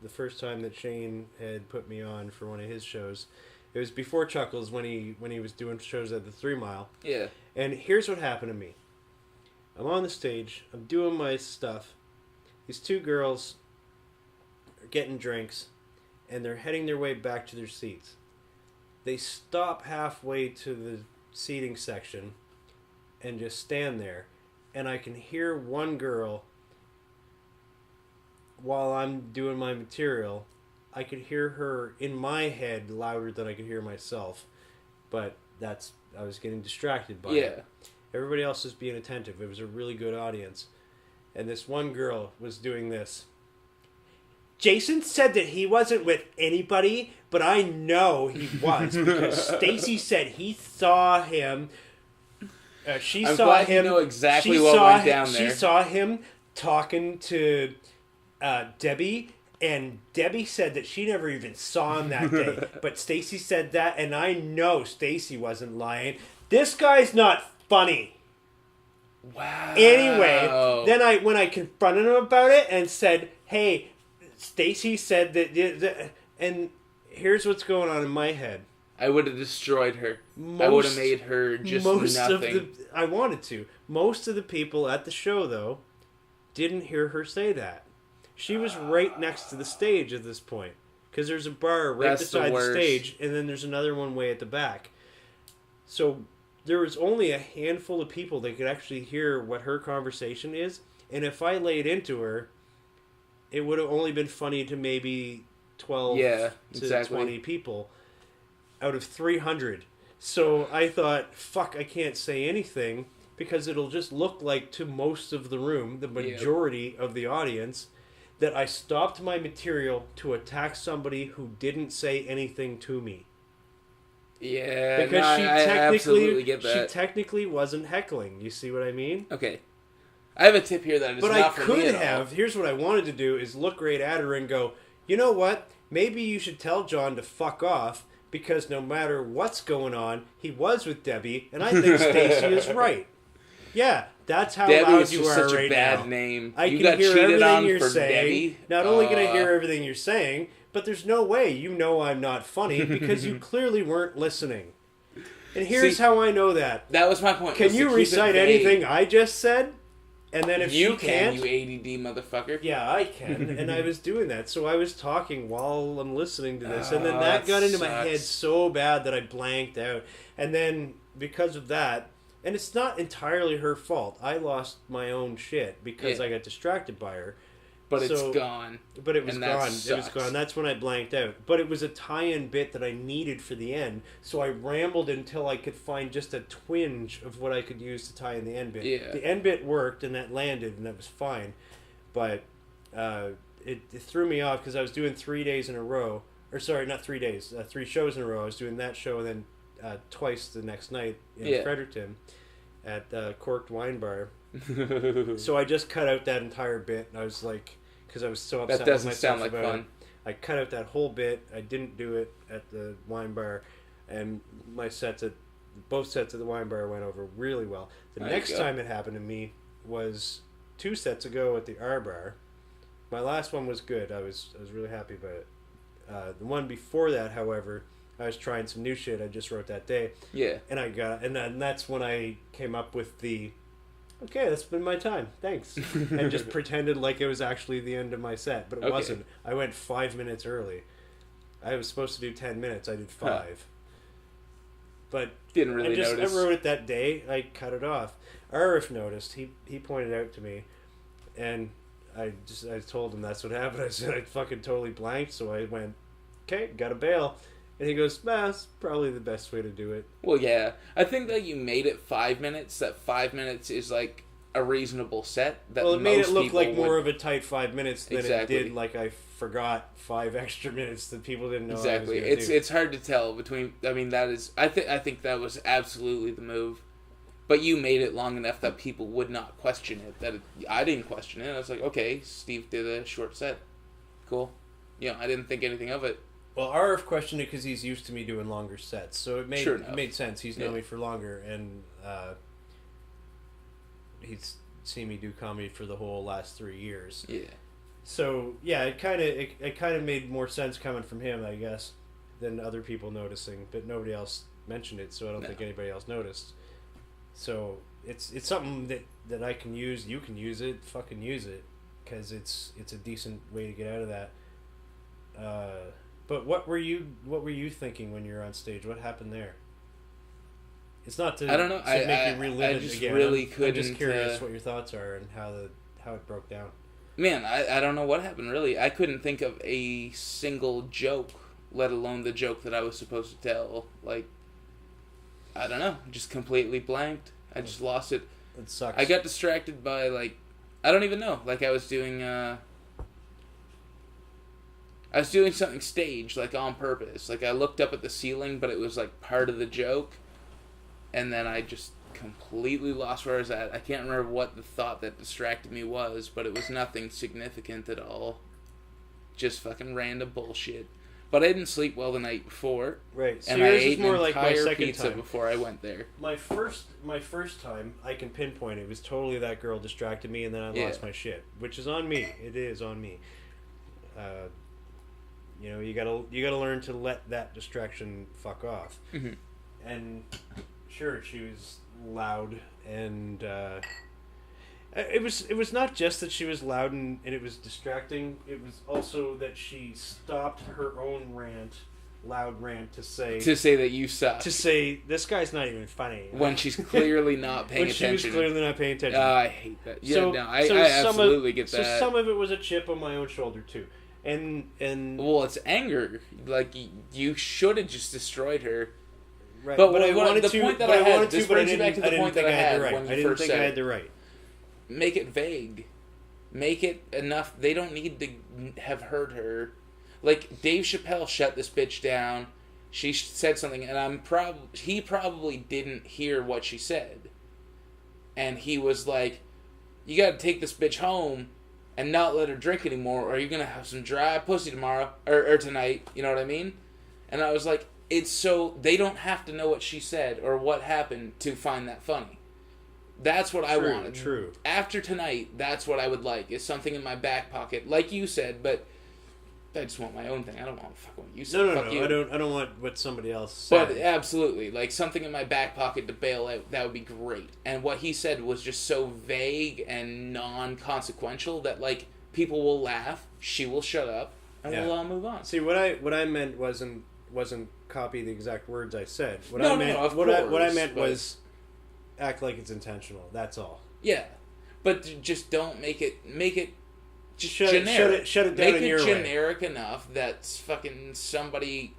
S1: first time that Shane had put me on for one of his shows. It was before Chuckles when he was doing shows at the 3 Mile.
S2: Yeah.
S1: And here's what happened to me. I'm on the stage. I'm doing my stuff. These two girls are getting drinks, and they're heading their way back to their seats. They stop halfway to the seating section and just stand there. And I can hear one girl, while I'm doing my material, I could hear her in my head louder than I could hear myself. But I was getting distracted by it. Everybody else was being attentive. It was a really good audience. And this one girl was doing this. Jason said that he wasn't with anybody, but I know he was because Stacy said he saw him.
S2: I'm glad you know exactly what went down there.
S1: She saw him talking to Debbie, and Debbie said that she never even saw him that day. But Stacy said that, and I know Stacy wasn't lying. This guy's not funny.
S2: Wow.
S1: Anyway, then when I confronted him about it and said, "Hey, Stacy said that," and here's what's going on in my head.
S2: I would have destroyed her. I would have made her just nothing.
S1: I wanted to. Most of the people at the show, though, didn't hear her say that. She was right next to the stage at this point. Because there's a bar right beside the stage, and then there's another one way at the back. So there was only a handful of people that could actually hear what her conversation is. And if I laid into her, it would have only been funny to maybe 12 to 20 people out of 300. So I thought, fuck, I can't say anything because it'll just look like to most of the room, the majority of the audience, that I stopped my material to attack somebody who didn't say anything to me.
S2: Yeah,
S1: because
S2: I absolutely get that.
S1: She technically wasn't heckling. You see what I mean?
S2: Okay. I have a tip here that is
S1: but
S2: not for me
S1: I could
S2: at
S1: have.
S2: all.
S1: Here's what I wanted to do is look right at her and go, you know what? Maybe you should tell John to fuck off because no matter what's going on, he was with Debbie, and I think Stacy is right. Yeah, that's how
S2: Debbie
S1: loud
S2: is
S1: you
S2: just
S1: are
S2: such
S1: right
S2: a bad
S1: now.
S2: name.
S1: I
S2: you
S1: can
S2: got
S1: hear
S2: cheated
S1: everything
S2: on
S1: you're
S2: for
S1: saying.
S2: Debbie.
S1: Not only can I hear everything you're saying, but there's no way you know I'm not funny because you clearly weren't listening. And here's how I know that.
S2: That was my point.
S1: Can you recite anything I just said? And then if
S2: you
S1: she
S2: can,
S1: can't,
S2: you ADD motherfucker.
S1: yeah, I can. And I was doing that. So I was talking while I'm listening to this. And then
S2: Oh,
S1: that got into
S2: sucks.
S1: my head so bad that I blanked out. And then because of that, and it's not entirely her fault. I lost my own shit because I got distracted by her.
S2: But it's gone.
S1: But it was
S2: And that
S1: gone. It was
S2: sucks.
S1: gone. That's when I blanked out. But it was a tie-in bit that I needed for the end. So I rambled until I could find just a twinge of what I could use to tie in the end bit.
S2: Yeah.
S1: The end bit worked, and that landed, and that was fine. But it threw me off because I was doing 3 days in a row. Or sorry, not 3 days. 3 shows in a row. I was doing that show and then twice the next night in Fredericton at Corked Wine Bar. So I just cut out that entire bit, and I was like... Because I was so upset
S2: That doesn't
S1: with myself
S2: sound like
S1: about
S2: fun.
S1: it. I cut out that whole bit. I didn't do it at the wine bar, and both sets at the wine bar went over really well. The next time it happened to me was 2 sets ago at the R bar. My last one was good. I was really happy about it. The one before that, however, I was trying some new shit I just wrote that day.
S2: Yeah.
S1: And then that's when I came up with the... Okay, that's been my time. Thanks. And just pretended like it was actually the end of my set, but it wasn't. I went 5 minutes early. I was supposed to do 10 minutes. I did 5.
S2: Huh.
S1: But
S2: didn't really notice.
S1: I wrote it that day. I cut it off. Arif noticed. He pointed out to me, and I told him that's what happened. I said I fucking totally blanked, so I went, okay, gotta bail. And he goes, that's probably the best way to do it.
S2: Well, yeah. I think that you made it 5 minutes. That 5 minutes is like a reasonable set. That
S1: Well, it made it
S2: most
S1: look
S2: people
S1: like more
S2: would...
S1: of a tight 5 minutes than
S2: Exactly.
S1: it did like I forgot 5 extra minutes that people didn't know
S2: Exactly.
S1: I was gonna do.
S2: It's hard to tell between... I mean, that is... I think that was absolutely the move. But you made it long enough that people would not question it. I didn't question it. I was like, okay, Steve did a short set. Cool. You know, I didn't think anything of it.
S1: Well, RF questioned it because he's used to me doing longer sets, so it made sense. He's known me for longer, and he's seen me do comedy for the whole last 3 years.
S2: Yeah.
S1: So yeah, it kind of made more sense coming from him, I guess, than other people noticing. But nobody else mentioned it, so I don't think anybody else noticed. So it's something that I can use. You can use it. Fucking use it, because it's a decent way to get out of that. But what were you thinking when you were on stage? What happened there? It's not to...
S2: I don't know.
S1: Make you relive
S2: I
S1: it
S2: just
S1: again.
S2: really
S1: I'm
S2: couldn't...
S1: just curious what your thoughts are and how it broke down.
S2: Man, I don't know what happened, really. I couldn't think of a single joke, let alone the joke that I was supposed to tell. Like, I don't know. Just completely blanked. I just lost it.
S1: It sucks.
S2: I got distracted by, like... I don't even know. Like, I was doing something staged, like, on purpose. Like, I looked up at the ceiling, but it was, like, part of the joke. And then I just completely lost where I was at. I can't remember what the thought that distracted me was, but it was nothing significant at all. Just fucking random bullshit. But I didn't sleep well the night before.
S1: Right. So
S2: and I
S1: yours
S2: ate
S1: is more
S2: an
S1: like my
S2: entire
S1: second
S2: pizza
S1: time.
S2: before I went there.
S1: My first time, I can pinpoint it. It was totally that girl distracted me, and then I lost my shit, which is on me. It is on me. You know, you gotta learn to let that distraction fuck off.
S2: Mm-hmm.
S1: And sure, she was loud, and it was not just that she was loud and it was distracting. It was also that she stopped her own loud rant to say
S2: that you suck.
S1: To say this guy's not even funny
S2: when she's clearly not paying attention.
S1: When she was clearly not paying attention.
S2: I hate that. Yeah,
S1: so,
S2: no, I
S1: so
S2: absolutely get that.
S1: So some of it was a chip on my own shoulder too, and
S2: well, it's anger. Like you should have just destroyed her.
S1: Right.
S2: But
S1: I wanted
S2: the
S1: to.
S2: point that
S1: but
S2: I had.
S1: wanted
S2: This
S1: to, but I
S2: brings you back
S1: didn't.
S2: to
S1: I
S2: the
S1: didn't
S2: point
S1: think
S2: that
S1: I
S2: I
S1: had
S2: had
S1: the right.
S2: when you
S1: I didn't
S2: first
S1: think I
S2: said
S1: had
S2: it.
S1: the right.
S2: Make it vague. Make it enough. They don't need to have heard her. Like, Dave Chappelle shut this bitch down. She said something, and he probably didn't hear what she said. And he was like, you gotta take this bitch home and not let her drink anymore, or you're gonna have some dry pussy tomorrow, or tonight, you know what I mean? And I was like, it's so, they don't have to know what she said, or what happened to find that funny. That's what I wanted.
S1: True.
S2: After tonight, that's what I would like, is something in my back pocket, like you said, but I just want my own thing. I don't want fucking what you said.
S1: No,
S2: Fuck you.
S1: I don't want what somebody else said.
S2: But absolutely, like something in my back pocket to bail out, that would be great. And what he said was just so vague and non-consequential that like people will laugh, she will shut up, and we'll all move on.
S1: See, what I meant wasn't copy the exact words I said. What
S2: No,
S1: I meant,
S2: no, of
S1: what
S2: course,
S1: I meant
S2: but-
S1: was act like it's intentional. That's all.
S2: Yeah, but just don't make it just
S1: Shut
S2: generic.
S1: it down
S2: Make
S1: in
S2: it
S1: your way.
S2: generic enough that fucking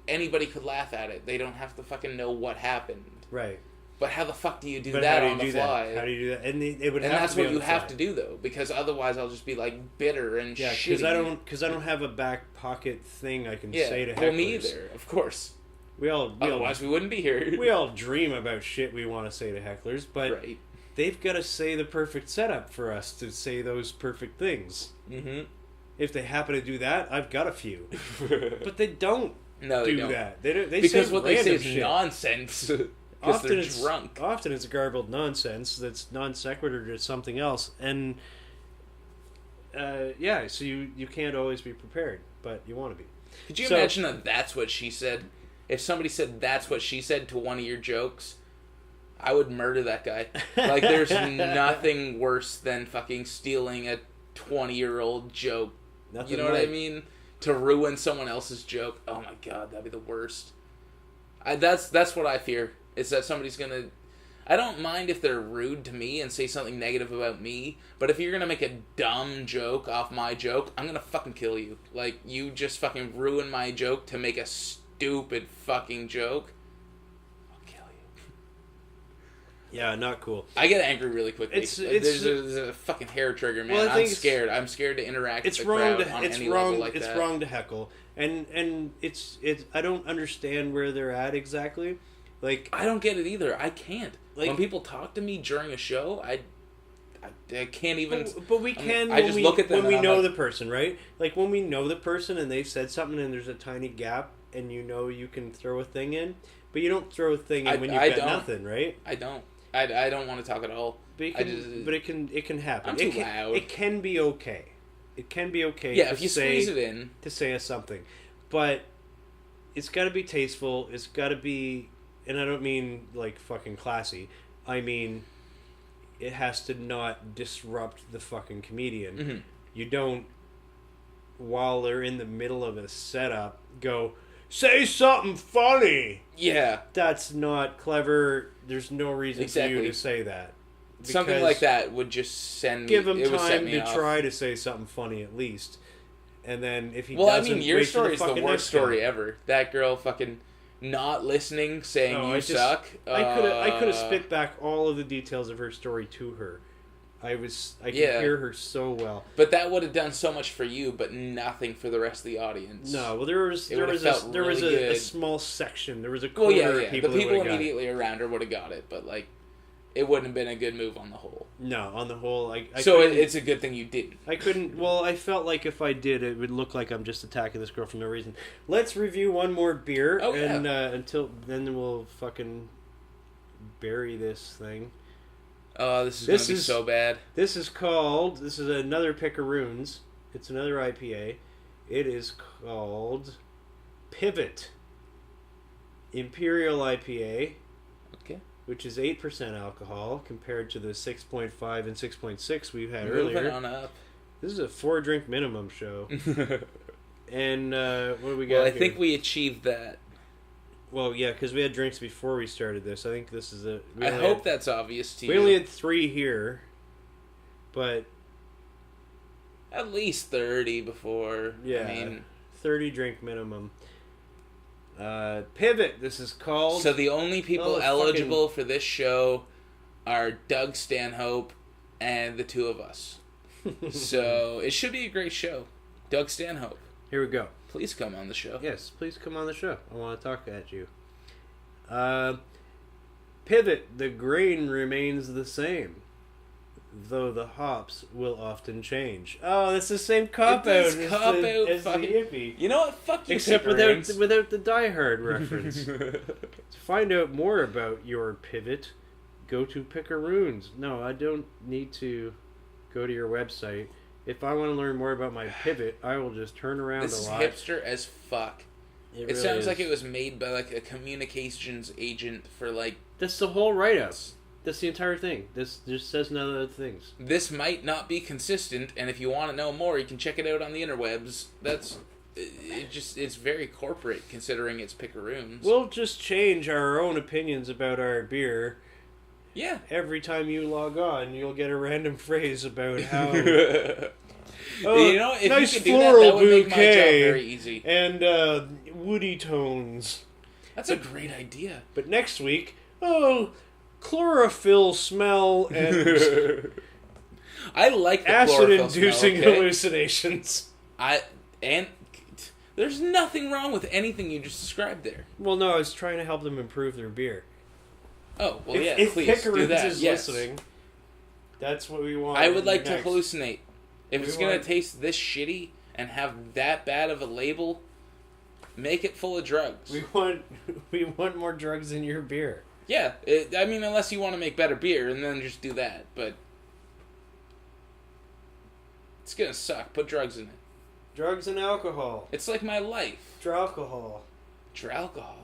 S2: anybody could laugh at it. They don't have to fucking know what happened.
S1: Right.
S2: But how the fuck do you do
S1: But
S2: that
S1: how do you
S2: on the
S1: do
S2: fly?
S1: that? How do you do that? And it would
S2: And
S1: have
S2: that's
S1: to be
S2: what
S1: on
S2: you
S1: the
S2: have
S1: fly.
S2: to do though, because otherwise I'll just be like bitter and shitty.
S1: because I don't have a back pocket thing I can
S2: Yeah,
S1: say to hecklers.
S2: well, me either, of course. Otherwise, we wouldn't be here.
S1: we all dream about shit we want to say to hecklers, but
S2: Right.
S1: they've got to say the perfect setup for us to say those perfect things.
S2: Mm-hmm.
S1: If they happen to do that, I've got a few, but they don't
S2: No, they
S1: do
S2: don't.
S1: that. They don't. They
S2: Because
S1: say
S2: what they say
S1: random
S2: is
S1: shit.
S2: nonsense. Because
S1: Often
S2: they're
S1: it's
S2: drunk.
S1: Often it's garbled nonsense that's non sequitur to something else, and so you can't always be prepared, but you want to be.
S2: Could you
S1: So-
S2: imagine that that's what she said? If somebody said that's what she said to one of your jokes, I would murder that guy. Like, there's nothing worse than fucking stealing a 20-year-old joke.
S1: Nothing
S2: You know what I
S1: like-
S2: mean? To ruin someone else's joke. Oh my god, that'd be the worst. That's what I fear. Is that somebody's gonna... I don't mind if they're rude to me and say something negative about me, but if you're gonna make a dumb joke off my joke, I'm gonna fucking kill you. Like, you just fucking ruin my joke to make a stupid fucking joke. I'll kill you.
S1: Yeah, not cool.
S2: I get angry really quickly.
S1: It's
S2: there's a fucking hair trigger, man.
S1: Well, I
S2: I'm
S1: think
S2: scared. I'm scared to interact
S1: It's
S2: with the
S1: wrong
S2: crowd
S1: to
S2: on
S1: it's
S2: any
S1: wrong
S2: level like
S1: it's
S2: that.
S1: wrong to heckle, and it's I don't understand where they're at exactly. Like,
S2: I don't get it either. I can't.
S1: Like-
S2: when people talk to me during a show, I can't even.
S1: but we can.
S2: I
S1: when
S2: just
S1: we,
S2: look at them
S1: when we
S2: and I'm
S1: know
S2: like-
S1: the person, right? Like when we know the person and they've said something and there's a tiny gap and you know you can throw a thing in, but you don't throw a thing in when you've got nothing, right?
S2: I don't. I don't want to talk at all.
S1: But it can happen.
S2: I'm too loud.
S1: It can be okay. It can be okay.
S2: Yeah,
S1: to
S2: if you
S1: say,
S2: squeeze it in.
S1: to say something, but it's got to be tasteful. It's got to be, and I don't mean like fucking classy. I mean, it has to not disrupt the fucking comedian.
S2: Mm-hmm.
S1: You don't, while they're in the middle of a setup, go, say something funny.
S2: Yeah.
S1: That's not clever. There's no reason for you
S2: Exactly.
S1: to say that.
S2: Something
S1: Because
S2: like that would just send me...
S1: Give him
S2: it would set
S1: time
S2: me
S1: to
S2: off.
S1: try to say something funny at least. And then if he
S2: Well, I
S1: doesn't,
S2: mean, your
S1: wait for
S2: story is the
S1: fucking
S2: worst
S1: next guy.
S2: story ever. That girl fucking not listening, saying
S1: No,
S2: you
S1: I just-
S2: suck.
S1: I could have spit back all of the details of her story to her. I could hear her so well.
S2: But that would have done so much for you, but nothing for the rest of the audience.
S1: No, well, there was
S2: It would've felt
S1: a
S2: really good.
S1: small section. There was a
S2: Well,
S1: corner
S2: yeah.
S1: of
S2: The
S1: people that
S2: people
S1: would've got it.
S2: immediately around her would have got it, but like, it wouldn't have been a good move on the whole.
S1: No, on the whole,
S2: So
S1: couldn't-
S2: it's a good thing you didn't.
S1: I couldn't. Well, I felt like if I did, it would look like I'm just attacking this girl for no reason. Let's review one more beer,
S2: Oh, yeah.
S1: and until then, we'll fucking bury this thing.
S2: Oh, this is going to be so bad.
S1: This is another Picaroons. It's another IPA. It is called Pivot Imperial IPA,
S2: Okay.
S1: which is 8% alcohol compared to the 6.5 and 6.6 we've had
S2: Moving
S1: earlier.
S2: on up.
S1: This is a 4-drink minimum show. And what do we got
S2: Well, I
S1: here?
S2: think we achieved that.
S1: Well, yeah, because we had drinks before we started this. I think this is a...
S2: I hope that's obvious to you.
S1: We only had 3 here, but...
S2: At least 30 before.
S1: Yeah,
S2: I mean,
S1: 30 drink minimum. Pivot, this is called.
S2: so the only people
S1: Oh,
S2: eligible for this show are Doug Stanhope and the two of us. So it should be a great show. Doug Stanhope,
S1: Here we go.
S2: please come on the show.
S1: Yes, please come on the show. I want to talk at you. Pivot, the grain remains the same, though the hops will often change. Oh, that's the same cop-out
S2: It's
S1: as
S2: cop-out
S1: the
S2: fucking-
S1: Yippee.
S2: You know what? Fuck you,
S1: Except
S2: Picaroons.
S1: without the Die Hard reference. To find out more about your pivot, go to Picaroons. No, I don't need to go to your website. If I want to learn more about my pivot, I will just turn around
S2: This
S1: a
S2: is
S1: lot.
S2: hipster as fuck. It
S1: really
S2: sounds
S1: is.
S2: like it was made by like a communications agent for like.
S1: That's the whole write-up. That's the entire thing. This just says none of the things.
S2: This might not be consistent, and if you want to know more, you can check it out on the interwebs. It's very corporate considering it's picaroons.
S1: We'll just change our own opinions about our beer.
S2: Yeah.
S1: Every time you log on, you'll get a random phrase about how.
S2: You know, if
S1: nice
S2: you could do
S1: floral
S2: that would make my job
S1: bouquet
S2: very easy.
S1: And woody tones.
S2: That's a great idea.
S1: But next week, chlorophyll smell and
S2: I like the chlorophyll
S1: acid-inducing
S2: smell, okay?
S1: hallucinations.
S2: There's nothing wrong with anything you just described there.
S1: Well, no, I was trying to help them improve their beer.
S2: Oh, well,
S1: If
S2: please
S1: Pickering
S2: do that.
S1: is
S2: Yes.
S1: listening, that's what we want.
S2: I would like
S1: next.
S2: to hallucinate. If
S1: We
S2: it's going
S1: want-
S2: to taste this shitty and have that bad of a label, make it full of drugs.
S1: We want more drugs in your beer.
S2: Yeah, I mean, unless you want to make better beer, and then just do that. But it's going to suck. Put drugs in it.
S1: Drugs and alcohol.
S2: It's like my life.
S1: Dralcohol.
S2: Dralcohol.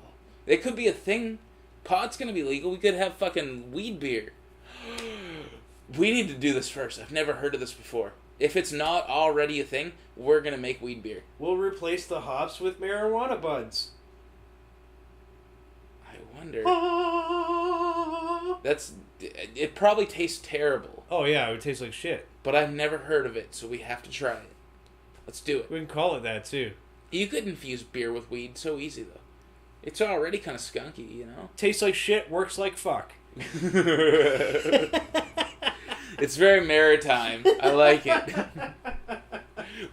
S2: It could be a thing. Pot's going to be legal. We could have fucking weed beer. We need to do this first. I've never heard of this before. If it's not already a thing, we're going to make weed beer.
S1: We'll replace the hops with marijuana buds.
S2: I wonder. It probably tastes terrible,
S1: Oh yeah, it would taste like shit.
S2: but I've never heard of it, so we have to try it. Let's do it.
S1: We can call it that too.
S2: You could infuse beer with weed so easy, though. It's already kind of skunky, you know?
S1: Tastes like shit, works like fuck.
S2: It's very maritime. I like it.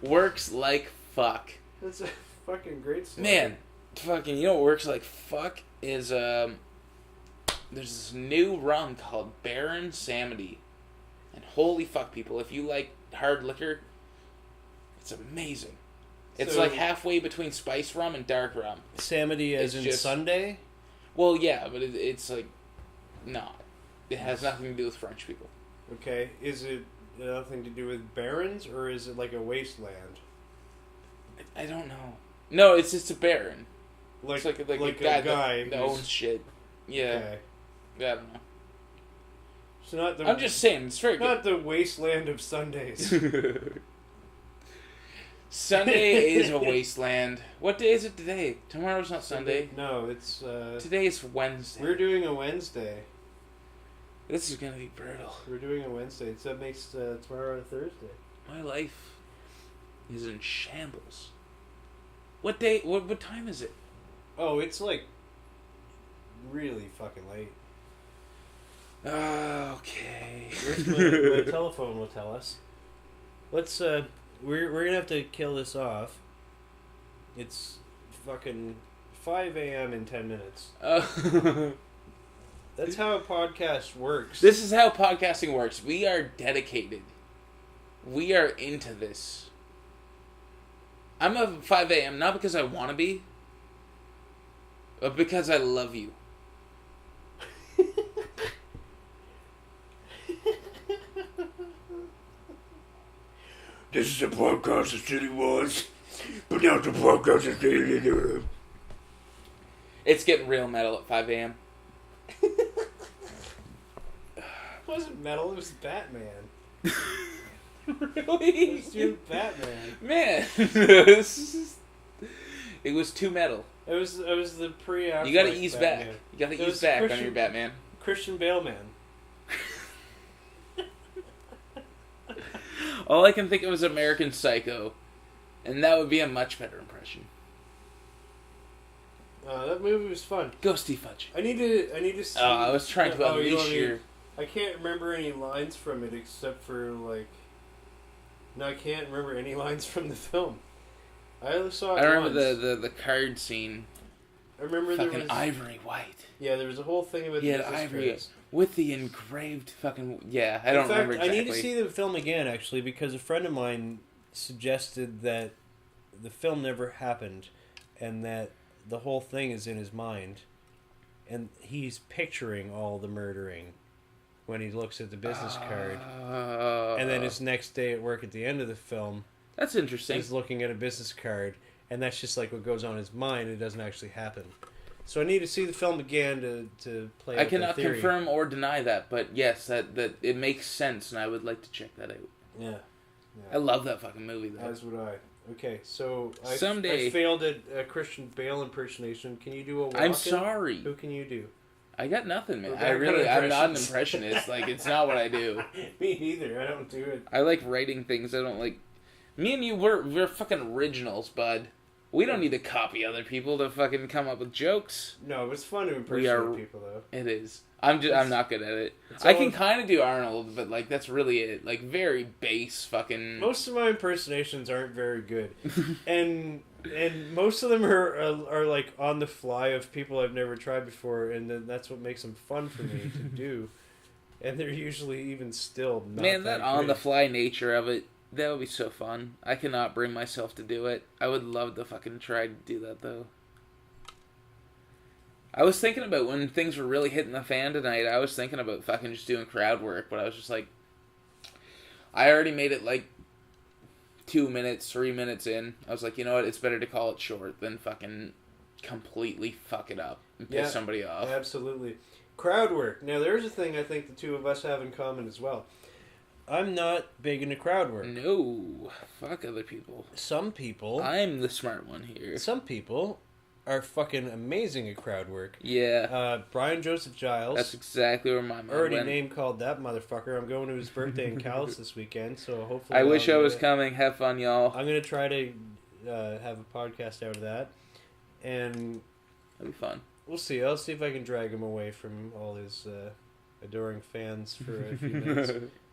S2: Works like fuck.
S1: That's a fucking great slogan.
S2: Man, fucking, you know what works like fuck is, there's this new rum called Baron Samedi. And holy fuck, people, if you like hard liquor, it's amazing. It's
S1: So-
S2: like halfway between spice rum and dark rum.
S1: Samedi as
S2: It's
S1: in
S2: just-
S1: Sunday?
S2: Well, yeah, but it's like, not. It has nothing to do with French people.
S1: Okay. Is it nothing to do with barons, or is it like a wasteland?
S2: I don't know. No, it's just a baron.
S1: Like,
S2: It's like a
S1: a
S2: guy,
S1: guy
S2: that
S1: who's-
S2: owns shit. Yeah,
S1: Okay.
S2: I don't know.
S1: So not the
S2: I'm just saying, it's very
S1: not the wasteland of Sundays.
S2: good. Sunday is a wasteland. What day is it today? Tomorrow's not Sunday.
S1: No, it's
S2: Today is Wednesday.
S1: we're doing a Wednesday.
S2: This is gonna be brutal.
S1: We're doing a Wednesday, so that makes tomorrow a Thursday.
S2: My life is in shambles. What day? What time is it?
S1: Oh, it's like really fucking late.
S2: Okay.
S1: My telephone will tell us. Let's we're gonna have to kill this off. It's fucking 5 a.m. in 10 minutes. That's how a podcast works.
S2: This is how podcasting works. We are dedicated. We are into this. I'm up at 5 a.m. not because I want to be, but because I love you.
S1: This is a podcast the city was, but now the podcast the city.
S2: It's getting real metal at 5 a.m.
S1: It wasn't metal, it was Batman.
S2: Really?
S1: Let's do Batman.
S2: Man. It was too metal.
S1: It was the pre-Affleck
S2: You gotta ease
S1: Batman.
S2: back. You gotta
S1: It
S2: ease
S1: was
S2: back on
S1: Christian-
S2: your Batman.
S1: Christian Bale man.
S2: All I can think of is American Psycho, and that would be a much better impression.
S1: That movie was fun.
S2: Go Steve Fudge.
S1: I need to see.
S2: I was trying to
S1: you
S2: unleash
S1: want me-
S2: your...
S1: I can't remember any lines from it except for like. No, I can't remember any lines from the film. I only saw it
S2: I remember
S1: once.
S2: the card scene.
S1: I remember there
S2: Fucking
S1: was
S2: Ivory White.
S1: Yeah, there was a whole thing about
S2: He
S1: the
S2: had ivory
S1: sisters.
S2: with the engraved fucking... Yeah, I don't
S1: In fact,
S2: remember exactly.
S1: I need to see the film again, actually, because a friend of mine suggested that the film never happened, and that the whole thing is in his mind, and he's picturing all the murdering. when he looks at the business card. And then his next day at work at the end of the film,
S2: that's interesting.
S1: he's looking at a business card, and that's just like what goes on in his mind. It doesn't actually happen. So I need to see the film again to play out
S2: I cannot
S1: the theory.
S2: confirm or deny that, but yes, that it makes sense, and I would like to check that out.
S1: Yeah.
S2: I love that fucking movie, though.
S1: As would I. Okay, so
S2: Someday.
S1: I failed at a Christian Bale impersonation. Can you do a walk-in?
S2: I'm sorry.
S1: Who can you do?
S2: I got nothing, man.
S1: Well,
S2: I'm not an impressionist. Like, it's not what I do.
S1: Me neither. I don't do it.
S2: I like writing things. I don't like... Me and you, we're fucking originals, bud. We don't need to copy other people to fucking come up with jokes.
S1: No, it's fun to impersonate people, though.
S2: It is. I'm not good at it. I can kind of do Arnold, but like that's really it. Like very base fucking.
S1: Most of my impersonations aren't very good, and most of them are like on the fly of people I've never tried before, and then that's what makes them fun for me to do. And they're usually even still not
S2: Man, that on
S1: good.
S2: the fly nature of it, that would be so fun. I cannot bring myself to do it. I would love to fucking try to do that though. I was thinking about when things were really hitting the fan tonight, I was thinking about fucking just doing crowd work, but I was just like, I already made it like 2 minutes, 3 minutes in. I was like, you know what, it's better to call it short than fucking completely fuck it up and piss somebody off.
S1: Absolutely. Crowd work. Now there's a thing I think the two of us have in common as well. I'm not big into crowd work.
S2: No, fuck other people.
S1: Some people...
S2: I'm the smart one here.
S1: Some people are fucking amazing at crowd work.
S2: Yeah.
S1: Brian Joseph Giles.
S2: That's exactly where my mind
S1: already
S2: went.
S1: name called that motherfucker. I'm going to his birthday in Calais this weekend, so hopefully...
S2: I wish I was coming. Have fun, y'all.
S1: I'm going to try to have a podcast out of that, and...
S2: That'd be fun.
S1: We'll see. I'll see if I can drag him away from all his adoring fans for a few minutes.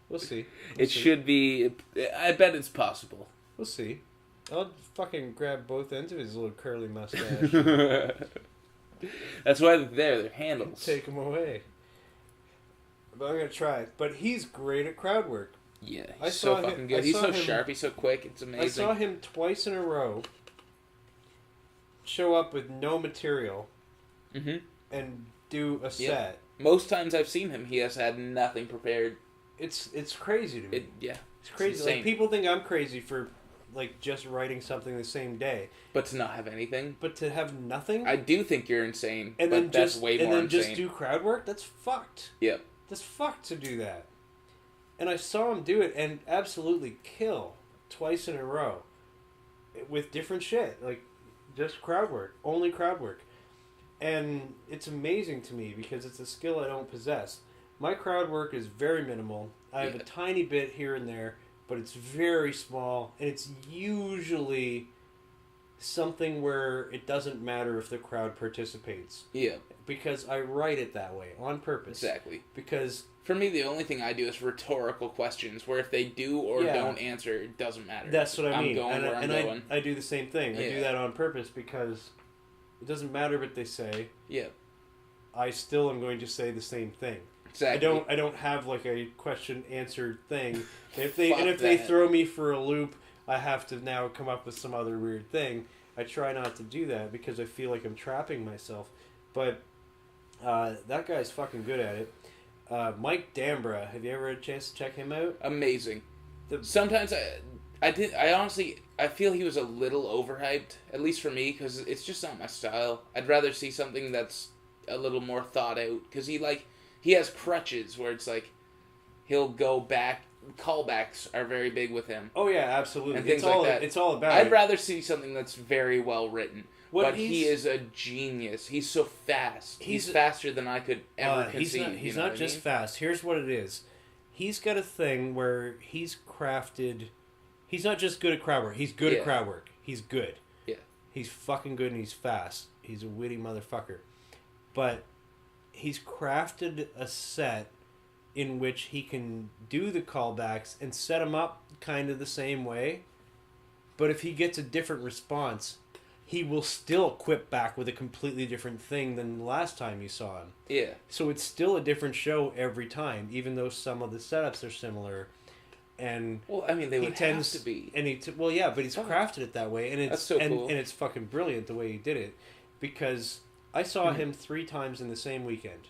S1: We'll see.
S2: It should be... I bet it's possible.
S1: We'll see. I'll fucking grab both ends of his little curly mustache.
S2: That's why they're handles.
S1: Take him away. But I'm going to try. But he's great at crowd work.
S2: Yeah, he's so fucking good. He's so sharp. He's so quick. It's amazing.
S1: I saw him twice in a row show up with no material and do a set.
S2: Most times I've seen him, he has had nothing prepared.
S1: It's crazy to me. It's crazy.
S2: It's
S1: like, people think I'm crazy for like just writing something the same day,
S2: but to not have anything.
S1: But to have nothing,
S2: I do think you're insane.
S1: And
S2: but
S1: then
S2: that's way more insane.
S1: Just do crowd work. That's fucked.
S2: Yep.
S1: That's fucked to do that. And I saw him do it and absolutely kill twice in a row with different shit, like just crowd work, only crowd work. And it's amazing to me because it's a skill I don't possess. My crowd work is very minimal. I have a tiny bit here and there, but it's very small, and it's usually something where it doesn't matter if the crowd participates.
S2: Yeah.
S1: Because I write it that way, on purpose.
S2: Exactly.
S1: Because...
S2: For me, the only thing I do is rhetorical questions, where if they do or don't answer, it doesn't matter.
S1: That's what I mean.
S2: I'm going where I'm going.
S1: I do the same thing. I do that on purpose because it doesn't matter what they say.
S2: Yeah.
S1: I still am going to say the same thing.
S2: Exactly.
S1: I don't have like a question answer thing. If they throw me for a loop, I have to now come up with some other weird thing. I try not to do that because I feel like I'm trapping myself. But that guy's fucking good at it. Mike Dambra, have you ever had a chance to check him out?
S2: Amazing. Sometimes I honestly feel he was a little overhyped, at least for me, because it's just not my style. I'd rather see something that's a little more thought out, because he has crutches where it's like he'll go back. Callbacks are very big with him.
S1: Oh yeah, absolutely.
S2: And things like that.
S1: It's all about.
S2: I'd rather see something that's very well written. But he is a genius. He's so fast. He's faster than I could ever conceive.
S1: He's not just fast. Here's what it is. He's got a thing where he's crafted... He's not just good at crowd work. He's good at crowd work. He's good.
S2: Yeah.
S1: He's fucking good and he's fast. He's a witty motherfucker. But he's crafted a set in which he can do the callbacks and set them up kind of the same way. But if he gets a different response... he will still quip back with a completely different thing than the last time you saw him.
S2: Yeah.
S1: So it's still a different show every time, even though some of the setups are similar. And
S2: well, I mean, they would have to be.
S1: And but he's crafted it that way, and it's
S2: that's so cool.
S1: And it's fucking brilliant the way he did it, because I saw him 3 times in the same weekend,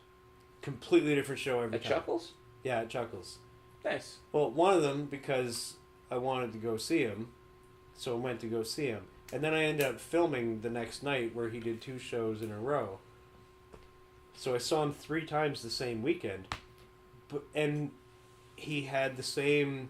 S1: completely different show every time.
S2: At Chuckles?
S1: Yeah, at Chuckles.
S2: Nice.
S1: Well, one of them because I wanted to go see him, so I went to go see him. And then I ended up filming the next night where he did 2 shows in a row. So I saw him 3 times the same weekend. And he had the same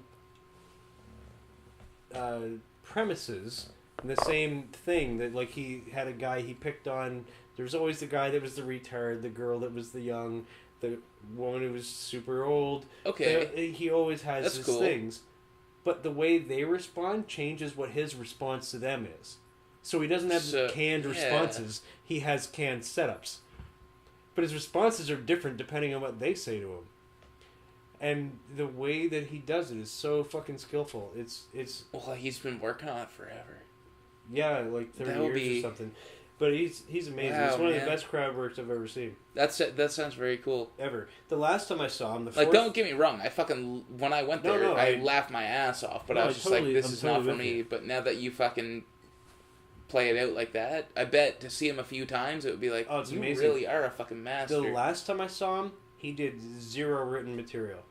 S1: premises and the same thing that, like, he had a guy he picked on. There's always the guy that was the retard, the girl that was the young, the woman who was super old.
S2: Okay.
S1: He always has
S2: That's
S1: his
S2: cool.
S1: things. But the way they respond changes what his response to them is. So he doesn't have canned responses. He has canned setups. But his responses are different depending on what they say to him. And the way that he does it is so fucking skillful. It's
S2: Well, he's been working on it forever.
S1: Yeah, like 30 years or something. But he's amazing.
S2: Wow,
S1: it's one of
S2: man.
S1: the best crowd works I've ever seen.
S2: That sounds very cool.
S1: Ever. The last time I saw him,
S2: Like, don't get me wrong. When I went there, I laughed my ass off. But I was just
S1: totally,
S2: like, this
S1: I'm
S2: is
S1: totally
S2: not for
S1: with
S2: me.
S1: you.
S2: But now that you fucking play it out like that, I bet to see him a few times, it would be like,
S1: oh, it's
S2: you
S1: amazing.
S2: really are a fucking master.
S1: The last time I saw him, he did 0 written material.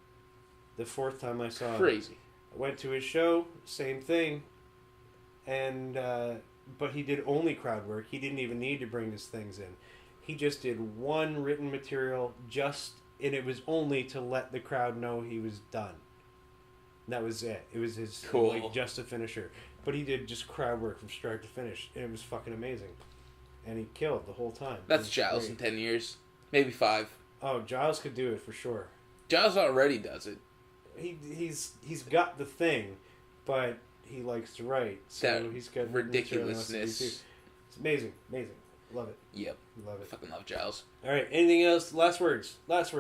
S1: The 4th time I saw him.
S2: Crazy.
S1: I went to his show, same thing. And, but he did only crowd work. He didn't even need to bring his things in. He just did 1 written material, and it was only to let the crowd know he was done. That was it. It was his,
S2: cool.
S1: like, just a finisher. But he did just crowd work from start to finish, and it was fucking amazing. And he killed the whole time.
S2: That's Giles in 10 years. Maybe 5.
S1: Oh, Giles could do it for sure.
S2: Giles already does it.
S1: He's got the thing, but he likes to write, so
S2: that
S1: he's got
S2: ridiculousness.
S1: It's amazing, love it.
S2: Yep,
S1: love it.
S2: Fucking love Giles.
S1: All right, anything else? Last words. Let's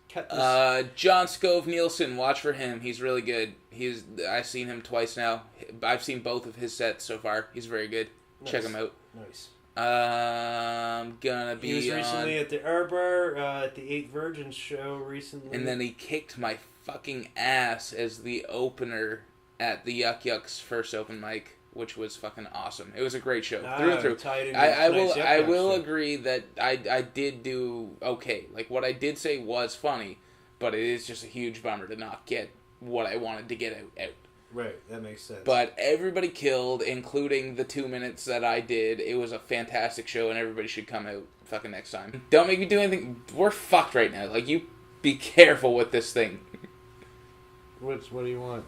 S1: cut this.
S2: John Scove Nielsen, watch for him. He's really good. I've seen him twice now. I've seen both of his sets so far. He's very good.
S1: Nice.
S2: Check him out.
S1: Nice.
S2: Gonna be.
S1: He was recently at the R Bar at the 8 Virgins show recently,
S2: and then he kicked my fucking ass as the opener at the Yuck Yuck's first open mic, which was fucking awesome. It was a great show through and through. I will agree that I did do okay. Like, what I did say was funny, but it is just a huge bummer to not get what I wanted to get out.
S1: Right, that makes sense.
S2: But everybody killed, including the 2 minutes that I did. It was a fantastic show, and everybody should come out fucking next time. Don't make me do anything. We're fucked right now. Like, you be careful with this thing.
S1: What do you want?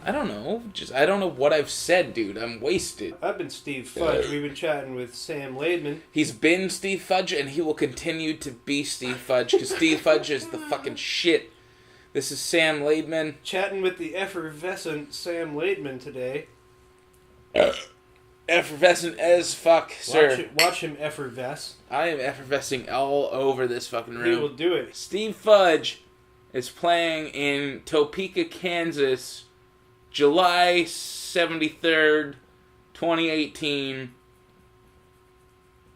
S2: I don't know. I don't know what I've said, dude. I'm wasted.
S1: I've been Steve Fudge. We've been chatting with Sam Laidman.
S2: He's been Steve Fudge, and he will continue to be Steve Fudge, because Steve Fudge is the fucking shit. This is Sam Laidman.
S1: Chatting with the effervescent Sam Laidman today.
S2: Effervescent as fuck, sir.
S1: Watch him effervesce.
S2: I am effervescing all over this fucking room.
S1: He will do it.
S2: Steve Fudge is playing in Topeka, Kansas, July 73rd, 2018.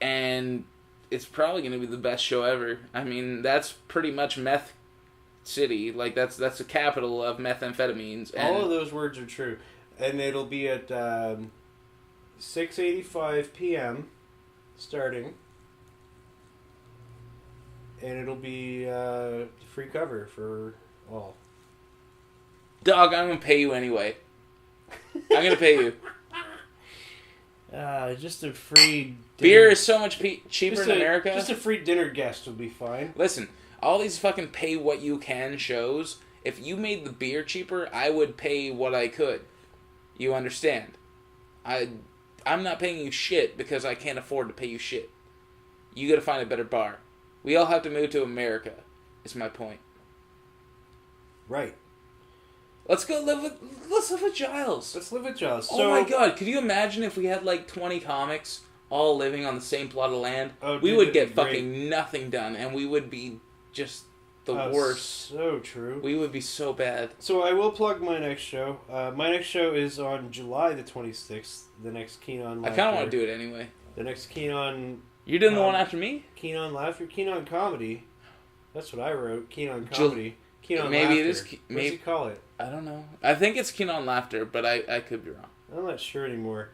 S2: And it's probably going to be the best show ever. I mean, that's pretty much Meth City. Like, that's the capital of methamphetamines. And
S1: all of those words are true. And it'll be at 6:85 p.m. starting. And it'll be free cover for all.
S2: Dog, I'm going to pay you anyway. I'm going to pay you.
S1: Just a free dinner.
S2: Beer is so much cheaper in America.
S1: Just a free dinner guest will be fine.
S2: Listen, all these fucking pay what you can shows, if you made the beer cheaper, I would pay what I could. You understand? I'm not paying you shit because I can't afford to pay you shit. You gotta find a better bar. We all have to move to America, is my point.
S1: Right.
S2: Let's live with Giles.
S1: Let's live with Giles.
S2: Oh my god, could you imagine if we had like 20 comics all living on the same plot of land? We would get fucking nothing done, and we would be just the worst.
S1: So true.
S2: We would be so bad.
S1: So I will plug my next show. My next show is on July the 26th. The next Keen on Laughter.
S2: I kind of want to do it anyway.
S1: The next Keen on...
S2: You're doing the one after me?
S1: Keen on Laughter? Keen on Comedy. That's what I wrote. Keen on Comedy. Keen on
S2: maybe
S1: Laughter.
S2: It is.
S1: What does he call it?
S2: I don't know. I think it's Keen on Laughter, but I could be wrong.
S1: I'm not sure anymore.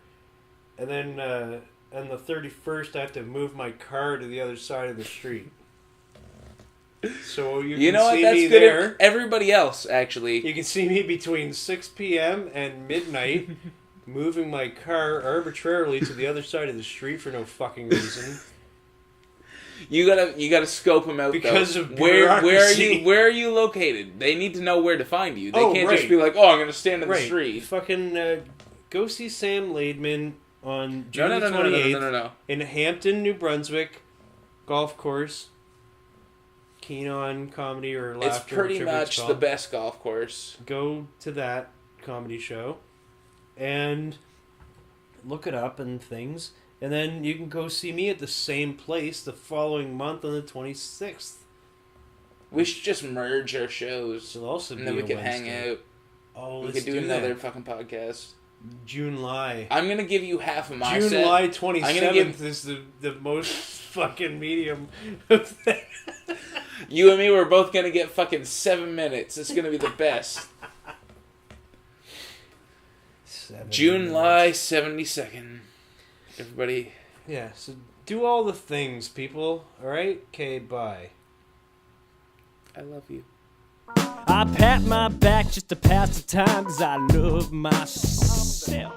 S1: And then on the 31st, I have to move my car to the other side of the street. So you
S2: You
S1: can
S2: know what?
S1: see
S2: That's
S1: me
S2: good.
S1: there.
S2: Everybody else, actually.
S1: You can see me between 6 p.m. and midnight, moving my car arbitrarily to the other side of the street for no fucking reason.
S2: You gotta scope them out
S1: Because
S2: though.
S1: of
S2: Where are
S1: bureaucracy.
S2: you located? They need to know where to find you. They can't
S1: right.
S2: just be like, oh, I'm gonna stand in the
S1: Right.
S2: street.
S1: Fucking go see Sam Laidman on June
S2: No.
S1: 28th in Hampton, New Brunswick, golf course. Keen on comedy or laughter.
S2: It's pretty
S1: whichever
S2: much
S1: called.
S2: the best golf course.
S1: Go to that comedy show and look it up and things. And then you can go see me at the same place the following month on the 26th.
S2: We should just merge our shows.
S1: It'll also be
S2: and then we
S1: a
S2: can
S1: Wednesday.
S2: hang out.
S1: Oh,
S2: We
S1: let's
S2: could do another
S1: that.
S2: fucking podcast.
S1: July.
S2: I'm gonna give you half of my set.
S1: July 27th
S2: give-
S1: is the most fucking medium.
S2: You and me, we're both gonna get fucking 7 minutes. It's gonna be the best. July 72nd. Everybody.
S1: Yeah, so do all the things, people. Alright? Okay, bye.
S2: I love you.
S3: I pat my back just to pass the time, 'cause I love myself.